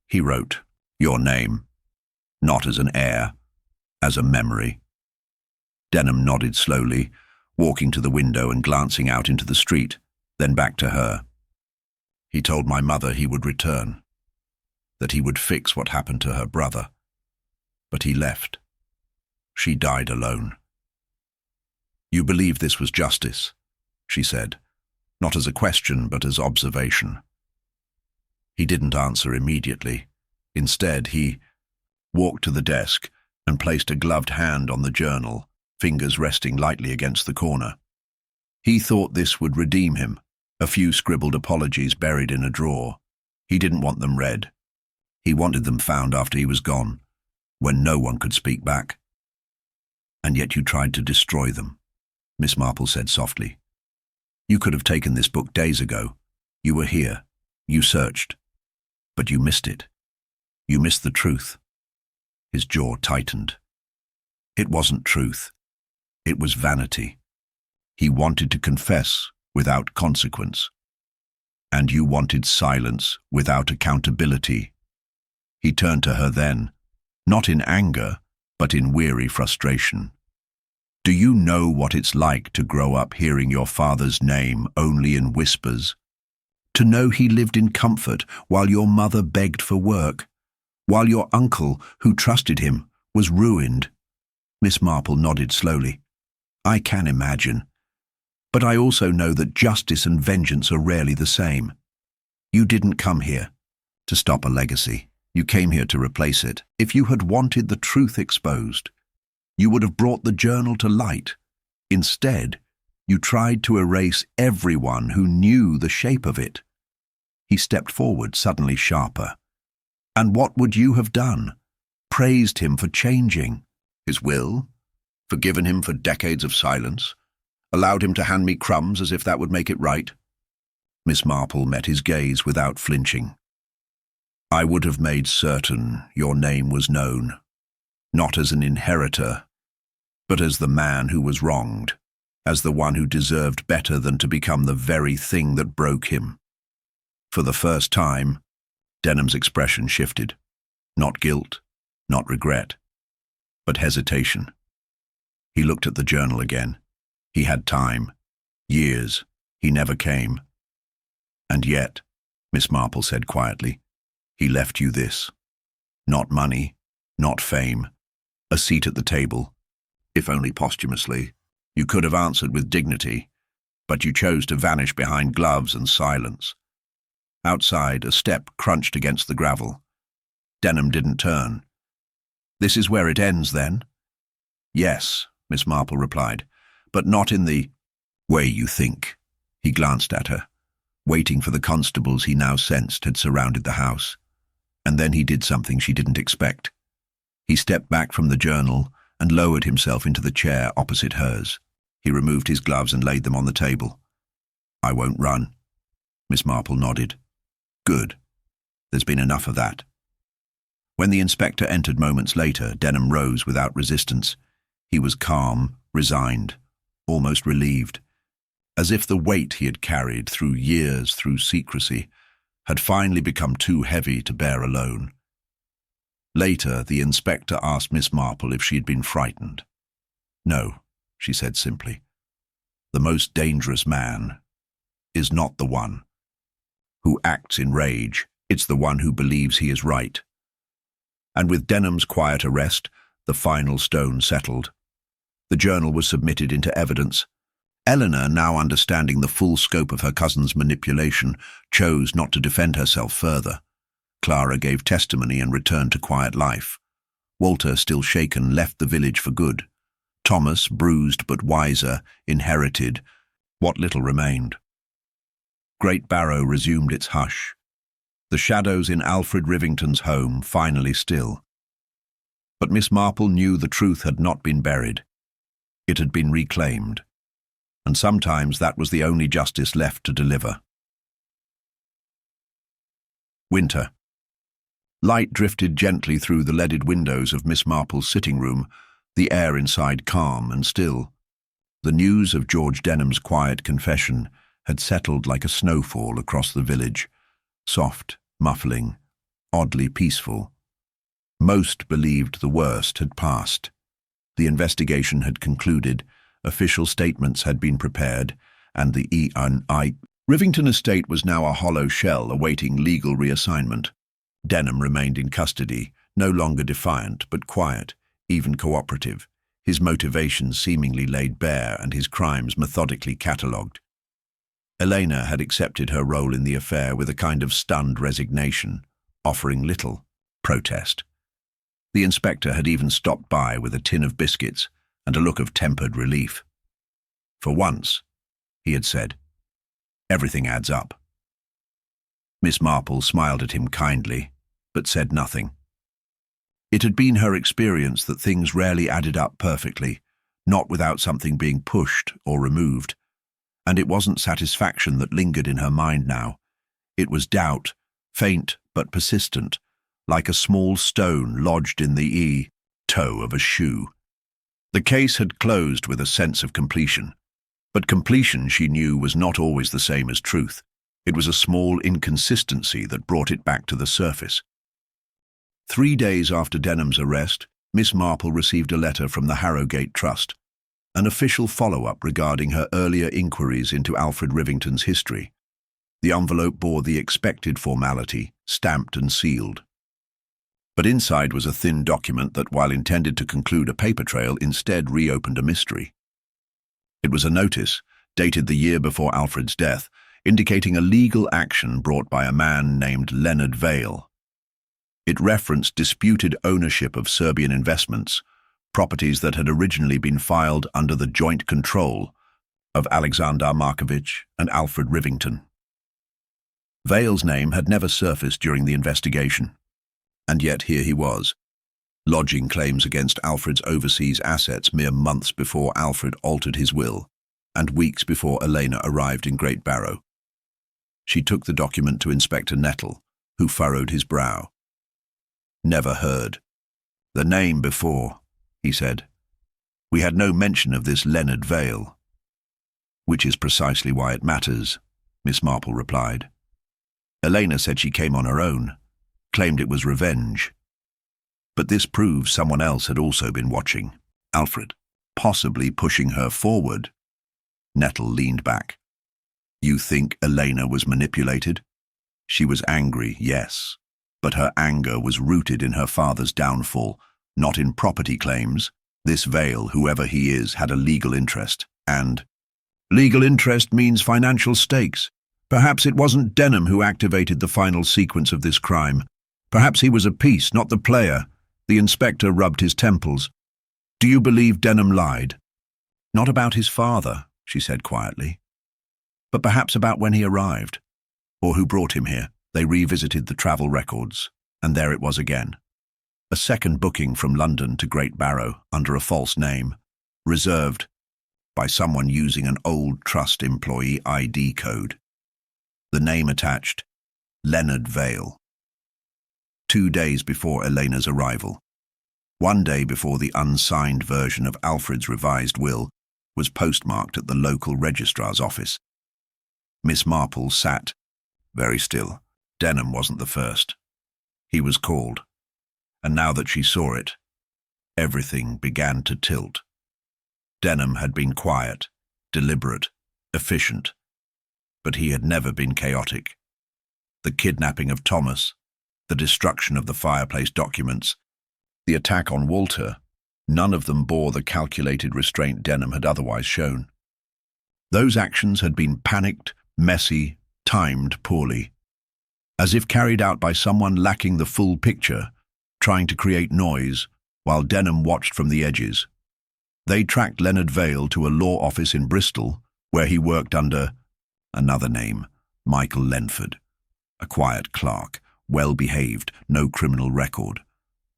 He wrote, "Your name, not as an heir, as a memory." Denham nodded slowly, walking to the window and glancing out into the street, then back to her. "He told my mother he would return, that he would fix what happened to her brother. But he left. She died alone." "You believe this was justice?" she said, not as a question but as observation. He didn't answer immediately. Instead, he walked to the desk and placed a gloved hand on the journal, fingers resting lightly against the corner. He thought this would redeem him, a few scribbled apologies buried in a drawer. He didn't want them read. He wanted them found after he was gone, when no one could speak back. "And yet you tried to destroy them," Miss Marple said softly. "You could have taken this book days ago. You were here. You searched. But you missed it. You missed the truth." His jaw tightened. It wasn't truth. It was vanity. He wanted to confess without consequence. And you wanted silence without accountability. He turned to her then, not in anger, but in weary frustration. "Do you know what it's like to grow up hearing your father's name only in whispers? To know he lived in comfort while your mother begged for work, while your uncle, who trusted him, was ruined?" Miss Marple nodded slowly. "I can imagine. But I also know that justice and vengeance are rarely the same. You didn't come here to stop a legacy. You came here to replace it. If you had wanted the truth exposed, you would have brought the journal to light. Instead, you tried to erase everyone who knew the shape of it." He stepped forward, suddenly sharper. And what would you have done? Praised him for changing his will? Forgiven him for decades of silence? Allowed him to hand me crumbs as if that would make it right? Miss Marple met his gaze without flinching. I would have made certain your name was known, not as an inheritor, but as the man who was wronged, as the one who deserved better than to become the very thing that broke him. For the first time, Denham's expression shifted. Not guilt, not regret, but hesitation. He looked at the journal again. He had time. Years. He never came. And yet, Miss Marple said quietly, he left you this. Not money, not fame, a seat at the table, if only posthumously. You could have answered with dignity, but you chose to vanish behind gloves and silence. Outside, a step crunched against the gravel. Denham didn't turn. This is where it ends, then? Yes, Miss Marple replied, but not in the way you think. He glanced at her, waiting for the constables he now sensed had surrounded the house. And then he did something she didn't expect. He stepped back from the journal and lowered himself into the chair opposite hers. He removed his gloves and laid them on the table. I won't run. Miss Marple nodded. Good. There's been enough of that. When the inspector entered moments later, Denham rose without resistance. He was calm, resigned, almost relieved, as if the weight he had carried through years through secrecy had finally become too heavy to bear alone. Later, the inspector asked Miss Marple if she had been frightened. No, she said simply. The most dangerous man is not the one who acts in rage. It's the one who believes he is right. And with Denham's quiet arrest, the final stone settled. The journal was submitted into evidence. Eleanor, now understanding the full scope of her cousin's manipulation, chose not to defend herself further. Clara gave testimony and returned to quiet life. Walter, still shaken, left the village for good. Thomas, bruised but wiser, inherited what little remained. Great Barrow resumed its hush. The shadows in Alfred Rivington's home finally still. But Miss Marple knew the truth had not been buried. It had been reclaimed. And sometimes that was the only justice left to deliver. Winter. Light drifted gently through the leaded windows of Miss Marple's sitting room, the air inside calm and still. The news of George Denham's quiet confession had settled like a snowfall across the village, soft, muffling, oddly peaceful. Most believed the worst had passed. The investigation had concluded, official statements had been prepared, and the Rivington estate was now a hollow shell awaiting legal reassignment. Denham remained in custody, no longer defiant but quiet, even cooperative, his motivations seemingly laid bare and his crimes methodically catalogued. Elena had accepted her role in the affair with a kind of stunned resignation, offering little protest. The inspector had even stopped by with a tin of biscuits and a look of tempered relief. For once, he had said, everything adds up. Miss Marple smiled at him kindly, but said nothing. It had been her experience that things rarely added up perfectly, not without something being pushed or removed. And it wasn't satisfaction that lingered in her mind now. It was doubt, faint but persistent, like a small stone lodged in the toe of a shoe. The case had closed with a sense of completion. But completion, she knew, was not always the same as truth. It was a small inconsistency that brought it back to the surface. 3 days after Denham's arrest, Miss Marple received a letter from the Harrogate Trust, an official follow-up regarding her earlier inquiries into Alfred Rivington's history. The envelope bore the expected formality, stamped and sealed. But inside was a thin document that, while intended to conclude a paper trail, instead reopened a mystery. It was a notice, dated the year before Alfred's death, indicating a legal action brought by a man named Leonard Vale. It referenced disputed ownership of Serbian investments, properties that had originally been filed under the joint control of Alexander Markovich and Alfred Rivington. Vale's name had never surfaced during the investigation. And yet here he was, lodging claims against Alfred's overseas assets mere months before Alfred altered his will, and weeks before Elena arrived in Great Barrow. She took the document to Inspector Nettle, who furrowed his brow. "Never heard the name before," he said. "We had no mention of this Leonard Vale." "Which is precisely why it matters," Miss Marple replied. "Elena said she came on her own, claimed it was revenge. But this proves someone else had also been watching Alfred, possibly pushing her forward." Nettle leaned back. "You think Elena was manipulated?" "She was angry, yes, but her anger was rooted in her father's downfall, not in property claims. This Vale, whoever he is, had a legal interest, and legal interest means financial stakes. Perhaps it wasn't Denham who activated the final sequence of this crime. Perhaps he was a piece, not the player." The inspector rubbed his temples. "Do you believe Denham lied?" "Not about his father," she said quietly, "but perhaps about when he arrived, or who brought him here." They revisited the travel records, and there it was again. A second booking from London to Great Barrow under a false name, reserved by someone using an old trust employee ID code. The name attached, Leonard Vale. 2 days before Elena's arrival. 1 day before the unsigned version of Alfred's revised will was postmarked at the local registrar's office. Miss Marple sat very still. Denham wasn't the first. He was called, and now that she saw it, everything began to tilt. Denham had been quiet, deliberate, efficient, but he had never been chaotic. The kidnapping of Thomas, the destruction of the fireplace documents, the attack on Walter, none of them bore the calculated restraint Denham had otherwise shown. Those actions had been panicked, messy, timed poorly, as if carried out by someone lacking the full picture, trying to create noise, while Denham watched from the edges. They tracked Leonard Vale to a law office in Bristol, where he worked under another name, Michael Lenford, a quiet clerk, well-behaved, no criminal record.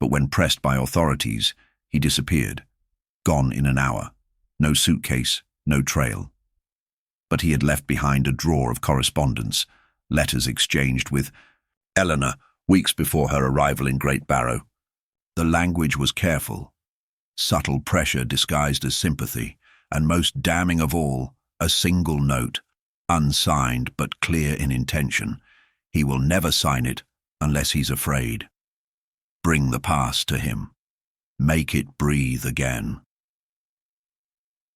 But when pressed by authorities, he disappeared, gone in an hour. No suitcase, no trail. But he had left behind a drawer of correspondence, letters exchanged with Eleanor weeks before her arrival in Great Barrow. The language was careful, subtle pressure disguised as sympathy, and most damning of all, a single note, unsigned but clear in intention. He will never sign it unless he's afraid. Bring the past to him. Make it breathe again.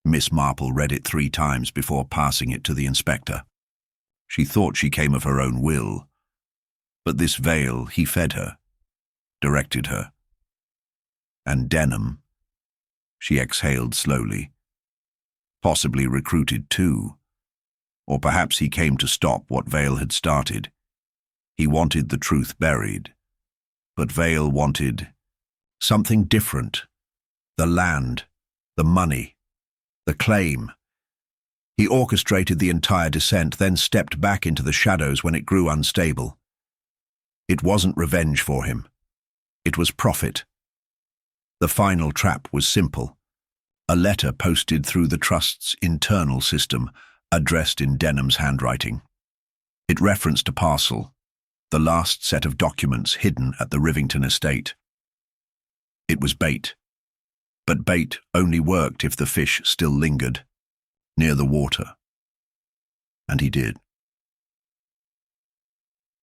Miss Marple read it 3 times before passing it to the inspector. She thought she came of her own will, but this Vale, he fed her, directed her. And Denham, she exhaled slowly, possibly recruited too, or perhaps he came to stop what Vale had started. He wanted the truth buried, but Vale wanted something different. The land, the money, the claim. He orchestrated the entire descent, then stepped back into the shadows when it grew unstable. It wasn't revenge for him. It was profit. The final trap was simple. A letter posted through the trust's internal system, addressed in Denham's handwriting. It referenced a parcel, the last set of documents hidden at the Rivington estate. It was bait. But bait only worked if the fish still lingered, near the water. And he did.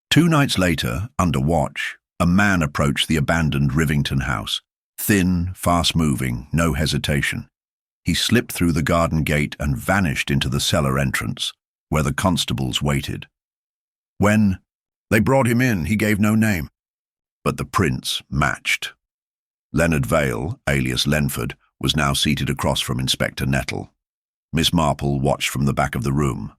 2 nights later, under watch, a man approached the abandoned Rivington house. Thin, fast-moving, no hesitation. He slipped through the garden gate and vanished into the cellar entrance, where the constables waited. When they brought him in, he gave no name. But the prints matched. Leonard Vale, alias Lenford, was now seated across from Inspector Nettle. Miss Marple watched from the back of the room.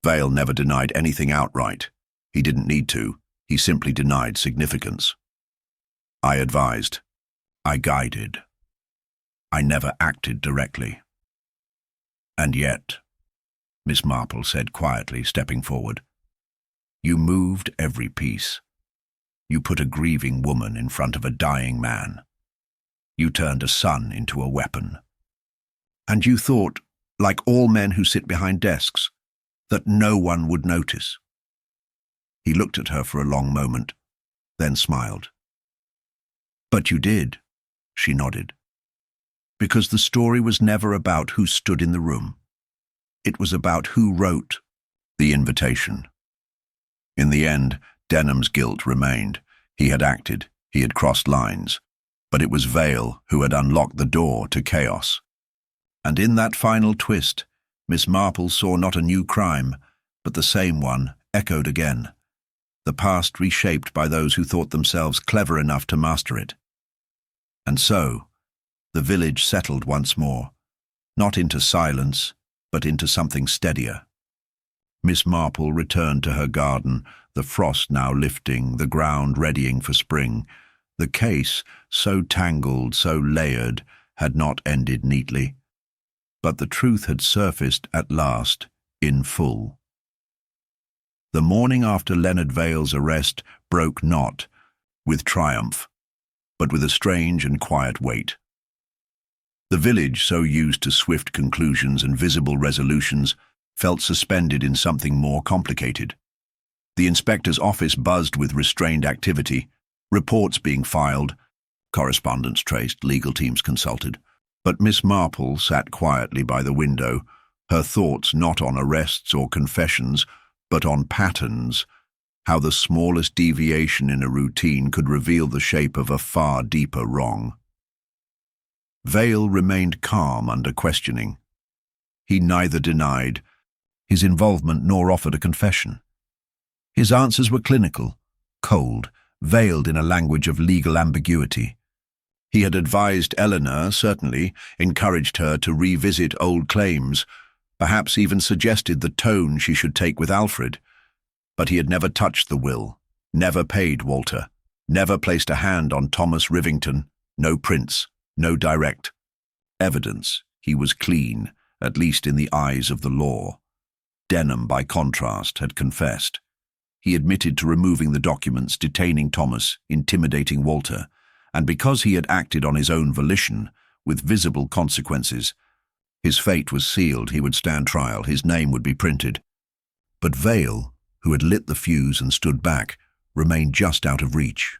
Vale never denied anything outright. He didn't need to. He simply denied significance. I advised. I guided. I never acted directly. And yet, Miss Marple said quietly, stepping forward, you moved every piece. You put a grieving woman in front of a dying man. You turned a son into a weapon. And you thought, like all men who sit behind desks, that no one would notice. He looked at her for a long moment, then smiled. But you did, she nodded. Because the story was never about who stood in the room. It was about who wrote the invitation. In the end, Denham's guilt remained. He had acted, he had crossed lines, but it was Vale who had unlocked the door to chaos. And in that final twist, Miss Marple saw not a new crime, but the same one echoed again. The past reshaped by those who thought themselves clever enough to master it. And so, the village settled once more, not into silence, but into something steadier. Miss Marple returned to her garden, the frost now lifting, the ground readying for spring. The case, so tangled, so layered, had not ended neatly. But the truth had surfaced at last, in full. The morning after Leonard Vale's arrest broke not with triumph, but with a strange and quiet weight. The village, so used to swift conclusions and visible resolutions, felt suspended in something more complicated. The inspector's office buzzed with restrained activity, reports being filed, correspondence traced, legal teams consulted. But Miss Marple sat quietly by the window, her thoughts not on arrests or confessions, but on patterns, how the smallest deviation in a routine could reveal the shape of a far deeper wrong. Vale remained calm under questioning. He neither denied his involvement nor offered a confession. His answers were clinical, cold, veiled in a language of legal ambiguity. He had advised Eleanor, certainly, encouraged her to revisit old claims, perhaps even suggested the tone she should take with Alfred. But he had never touched the will, never paid Walter, never placed a hand on Thomas Rivington, no prints, no direct evidence. He was clean, at least in the eyes of the law. Denham, by contrast, had confessed. He admitted to removing the documents, detaining Thomas, intimidating Walter, and because he had acted on his own volition, with visible consequences, his fate was sealed. He would stand trial, his name would be printed. But Vale, who had lit the fuse and stood back, remained just out of reach.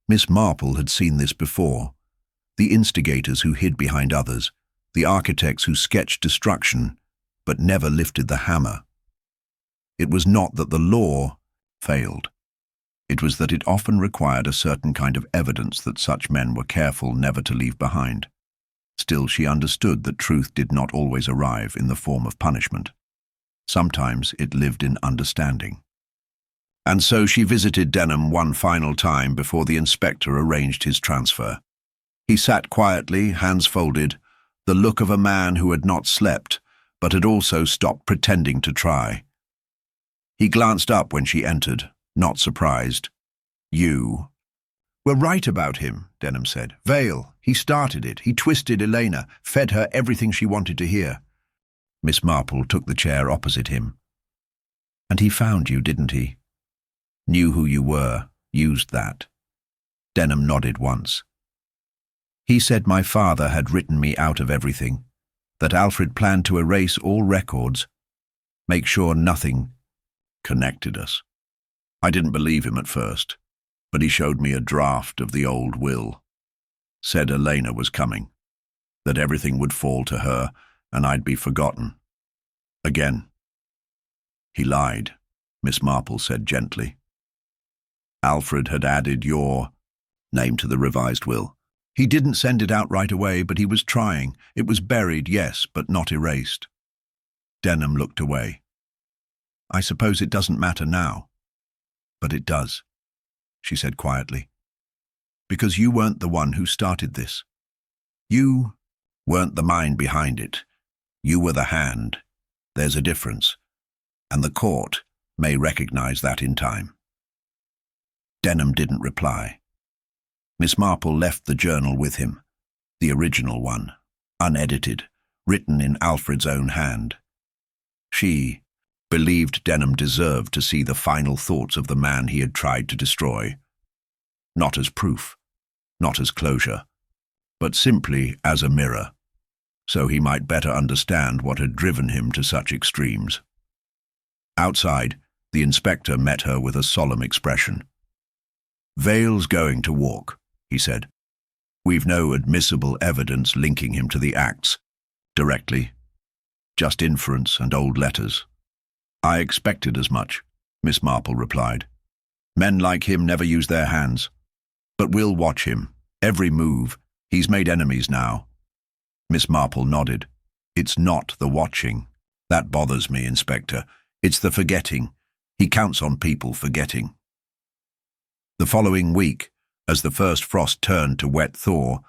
Miss Marple had seen this before. The instigators who hid behind others, the architects who sketched destruction, but never lifted the hammer. It was not that the law failed. It was that it often required a certain kind of evidence that such men were careful never to leave behind. Still, she understood that truth did not always arrive in the form of punishment. Sometimes it lived in understanding. And so she visited Denham one final time before the inspector arranged his transfer. He sat quietly, hands folded, the look of a man who had not slept, but had also stopped pretending to try. He glanced up when she entered, not surprised. "You were right about him," Denham said. "Vale, he started it. He twisted Elena, fed her everything she wanted to hear." Miss Marple took the chair opposite him. "And he found you, didn't he? Knew who you were, used that." Denham nodded once. "He said my father had written me out of everything, that Alfred planned to erase all records, make sure nothing connected us. I didn't believe him at first, but he showed me a draft of the old will. Said Elena was coming, that everything would fall to her and I'd be forgotten. Again." "He lied," Miss Marple said gently. "Alfred had added your name to the revised will. He didn't send it out right away, but he was trying. It was buried, yes, but not erased." Denham looked away. "I suppose it doesn't matter now." "But it does," she said quietly. "Because you weren't the one who started this. You weren't the mind behind it. You were the hand. There's a difference, and the court may recognize that in time." Denham didn't reply. Miss Marple left the journal with him, the original one, unedited, written in Alfred's own hand. She believed Denham deserved to see the final thoughts of the man he had tried to destroy. Not as proof, not as closure, but simply as a mirror, so he might better understand what had driven him to such extremes. Outside, the inspector met her with a solemn expression. "Vale's going to walk," he said. "We've no admissible evidence linking him to the acts, directly. Just inference and old letters." "I expected as much," Miss Marple replied. "Men like him never use their hands. But we'll watch him. Every move. He's made enemies now." Miss Marple nodded. "It's not the watching. That bothers me, Inspector. It's the forgetting. He counts on people forgetting." The following week, as the first frost turned to wet thaw,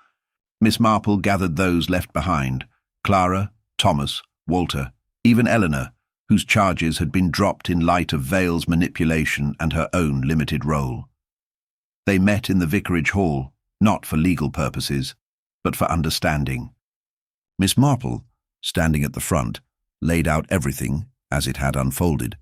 Miss Marple gathered those left behind, Clara, Thomas, Walter, even Eleanor, whose charges had been dropped in light of Vale's manipulation and her own limited role. They met in the vicarage hall, not for legal purposes, but for understanding. Miss Marple, standing at the front, laid out everything as it had unfolded.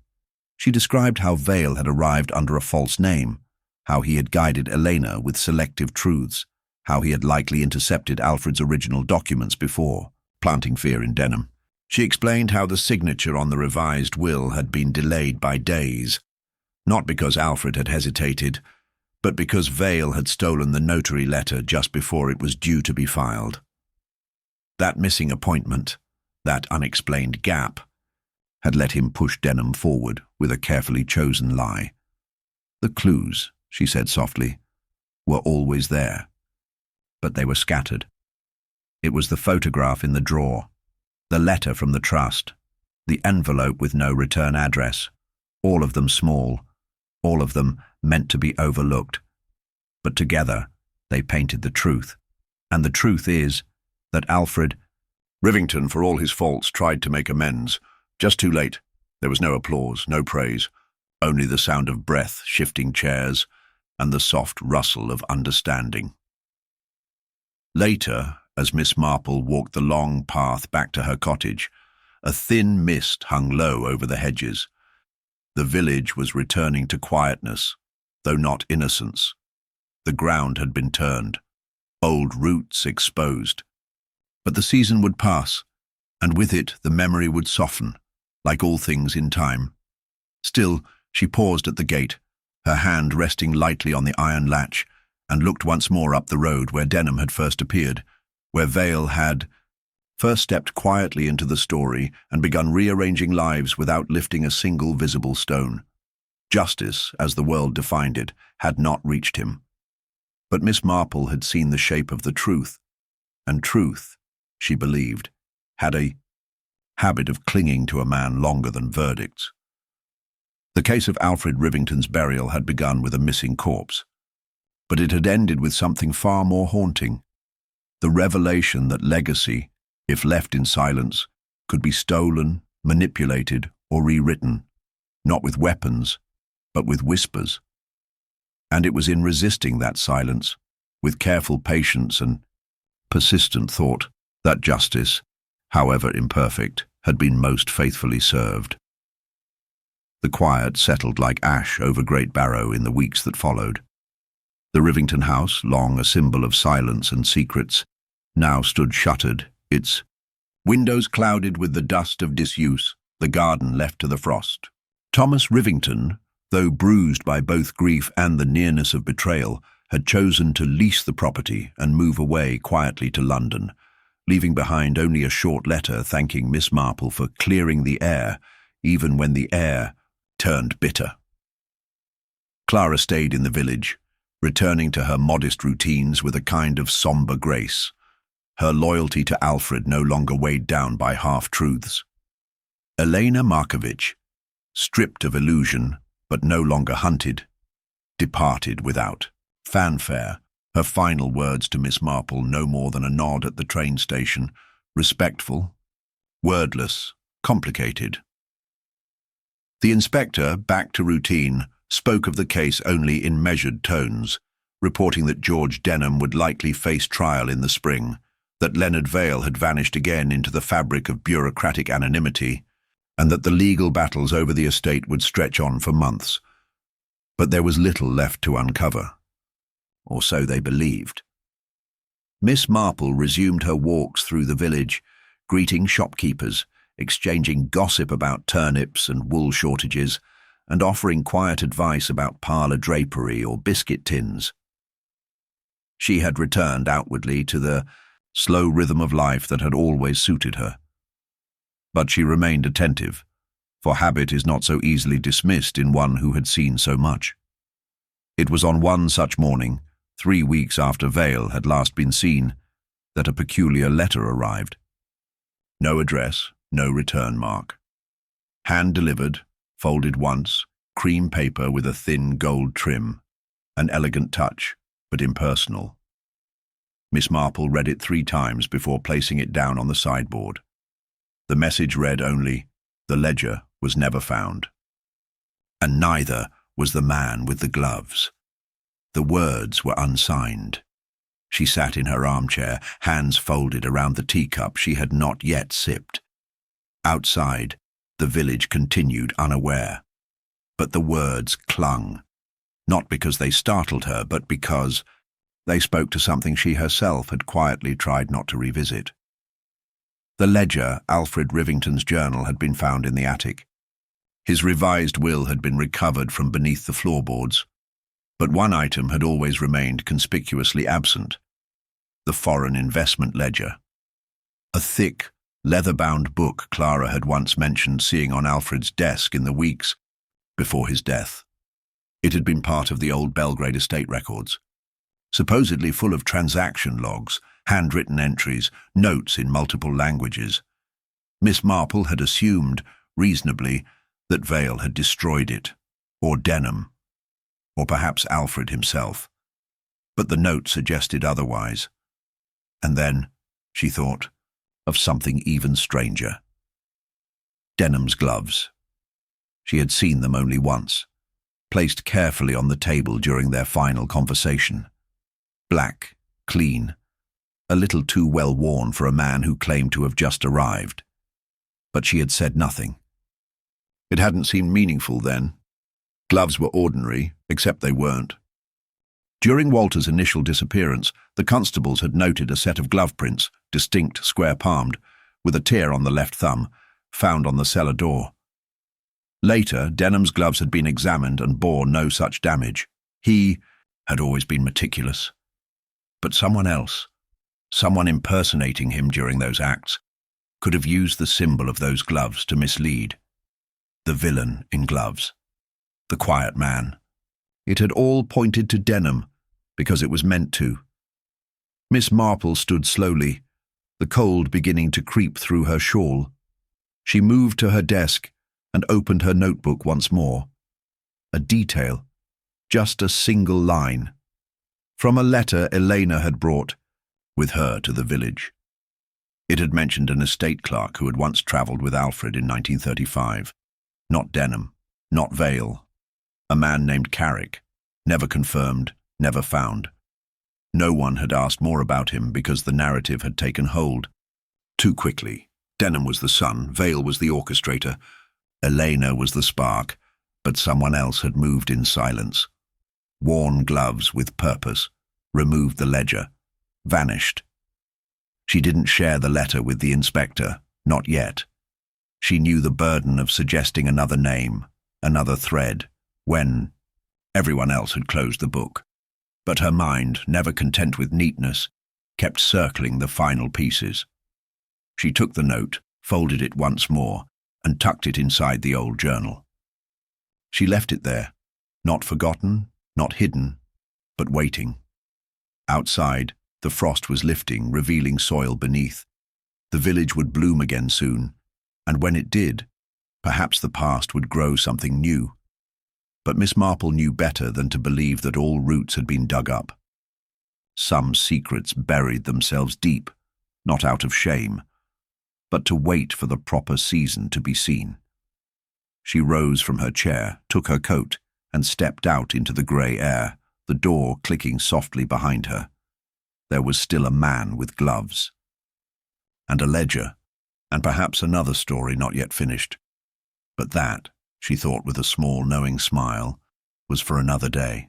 She described how Vale had arrived under a false name, how he had guided Elena with selective truths, how he had likely intercepted Alfred's original documents before, planting fear in Denham. She explained how the signature on the revised will had been delayed by days, not because Alfred had hesitated, but because Vale had stolen the notary letter just before it was due to be filed. That missing appointment, that unexplained gap, had let him push Denham forward with a carefully chosen lie. The clues, she said softly, were always there, but they were scattered. It was the photograph in the drawer, the letter from the trust, the envelope with no return address, all of them small, all of them meant to be overlooked. But together, they painted the truth. And the truth is that Alfred Rivington, for all his faults, tried to make amends. Just too late. There was no applause, no praise, only the sound of breath, shifting chairs, and the soft rustle of understanding. Later, as Miss Marple walked the long path back to her cottage, a thin mist hung low over the hedges. The village was returning to quietness, though not innocence. The ground had been turned, old roots exposed. But the season would pass, and with it the memory would soften, like all things in time. Still, she paused at the gate, her hand resting lightly on the iron latch, and looked once more up the road where Denham had first appeared, where Vale had first stepped quietly into the story and begun rearranging lives without lifting a single visible stone. Justice, as the world defined it, had not reached him. But Miss Marple had seen the shape of the truth, and truth, she believed, had a habit of clinging to a man longer than verdicts. The case of Alfred Rivington's burial had begun with a missing corpse, but it had ended with something far more haunting, the revelation that legacy, if left in silence, could be stolen, manipulated, or rewritten, not with weapons, but with whispers. And it was in resisting that silence, with careful patience and persistent thought, that justice, however imperfect, had been most faithfully served. The quiet settled like ash over Great Barrow in the weeks that followed. The Rivington house, long a symbol of silence and secrets, now stood shuttered, its windows clouded with the dust of disuse, the garden left to the frost. Thomas Rivington, though bruised by both grief and the nearness of betrayal, had chosen to lease the property and move away quietly to London, leaving behind only a short letter thanking Miss Marple for clearing the air, even when the air turned bitter. Clara stayed in the village, returning to her modest routines with a kind of sombre grace. Her loyalty to Alfred no longer weighed down by half-truths. Elena Markovich, stripped of illusion but no longer hunted, departed without fanfare, her final words to Miss Marple no more than a nod at the train station, respectful, wordless, complicated. The inspector, back to routine, spoke of the case only in measured tones, reporting that George Denham would likely face trial in the spring, that Leonard Vale had vanished again into the fabric of bureaucratic anonymity, and that the legal battles over the estate would stretch on for months. But there was little left to uncover, or so they believed. Miss Marple resumed her walks through the village, greeting shopkeepers, exchanging gossip about turnips and wool shortages, and offering quiet advice about parlour drapery or biscuit tins. She had returned outwardly to the slow rhythm of life that had always suited her. But she remained attentive, for habit is not so easily dismissed in one who had seen so much. It was on one such morning, 3 weeks after Vale had last been seen, that a peculiar letter arrived. No address, no return mark. Hand-delivered, folded once, cream paper with a thin gold trim, an elegant touch, but impersonal. Miss Marple read it 3 times before placing it down on the sideboard. The message read only, "The ledger was never found." And neither was the man with the gloves. The words were unsigned. She sat in her armchair, hands folded around the teacup she had not yet sipped. Outside, the village continued unaware. But the words clung, not because they startled her, but because they spoke to something she herself had quietly tried not to revisit. The ledger, Alfred Rivington's journal, had been found in the attic. His revised will had been recovered from beneath the floorboards, but one item had always remained conspicuously absent: the foreign investment ledger. A thick, leather-bound book Clara had once mentioned seeing on Alfred's desk in the weeks before his death. It had been part of the old Belgrade estate records, supposedly full of transaction logs, handwritten entries, notes in multiple languages. Miss Marple had assumed, reasonably, that Vale had destroyed it, or Denham, or perhaps Alfred himself. But the note suggested otherwise. And then, she thought, of something even stranger. Denham's gloves. She had seen them only once, placed carefully on the table during their final conversation. Black, clean, a little too well worn for a man who claimed to have just arrived. But she had said nothing. It hadn't seemed meaningful then. Gloves were ordinary, except they weren't. During Walter's initial disappearance, the constables had noted a set of glove prints, distinct, square-palmed, with a tear on the left thumb, found on the cellar door. Later, Denham's gloves had been examined and bore no such damage. He had always been meticulous. But someone else, someone impersonating him during those acts, could have used the symbol of those gloves to mislead. The villain in gloves. The quiet man. It had all pointed to Denham, because it was meant to. Miss Marple stood slowly, the cold beginning to creep through her shawl. She moved to her desk and opened her notebook once more. A detail, just a single line, from a letter Elena had brought with her to the village. It had mentioned an estate clerk who had once travelled with Alfred in 1935. Not Denham, not Vale. A man named Carrick, never confirmed, never found. No one had asked more about him because the narrative had taken hold too quickly. Denham was the son, Vale was the orchestrator, Elena was the spark, but someone else had moved in silence. Worn gloves with purpose, removed the ledger, vanished. She didn't share the letter with the inspector, not yet. She knew the burden of suggesting another name, another thread, when everyone else had closed the book. But her mind, never content with neatness, kept circling the final pieces. She took the note, folded it once more, and tucked it inside the old journal. She left it there, not forgotten, not hidden, but waiting. Outside, the frost was lifting, revealing soil beneath. The village would bloom again soon, and when it did, perhaps the past would grow something new. But Miss Marple knew better than to believe that all roots had been dug up. Some secrets buried themselves deep, not out of shame, but to wait for the proper season to be seen. She rose from her chair, took her coat, and stepped out into the grey air, the door clicking softly behind her. There was still a man with gloves. And a ledger, and perhaps another story not yet finished. But that, she thought with a small, knowing smile, was for another day.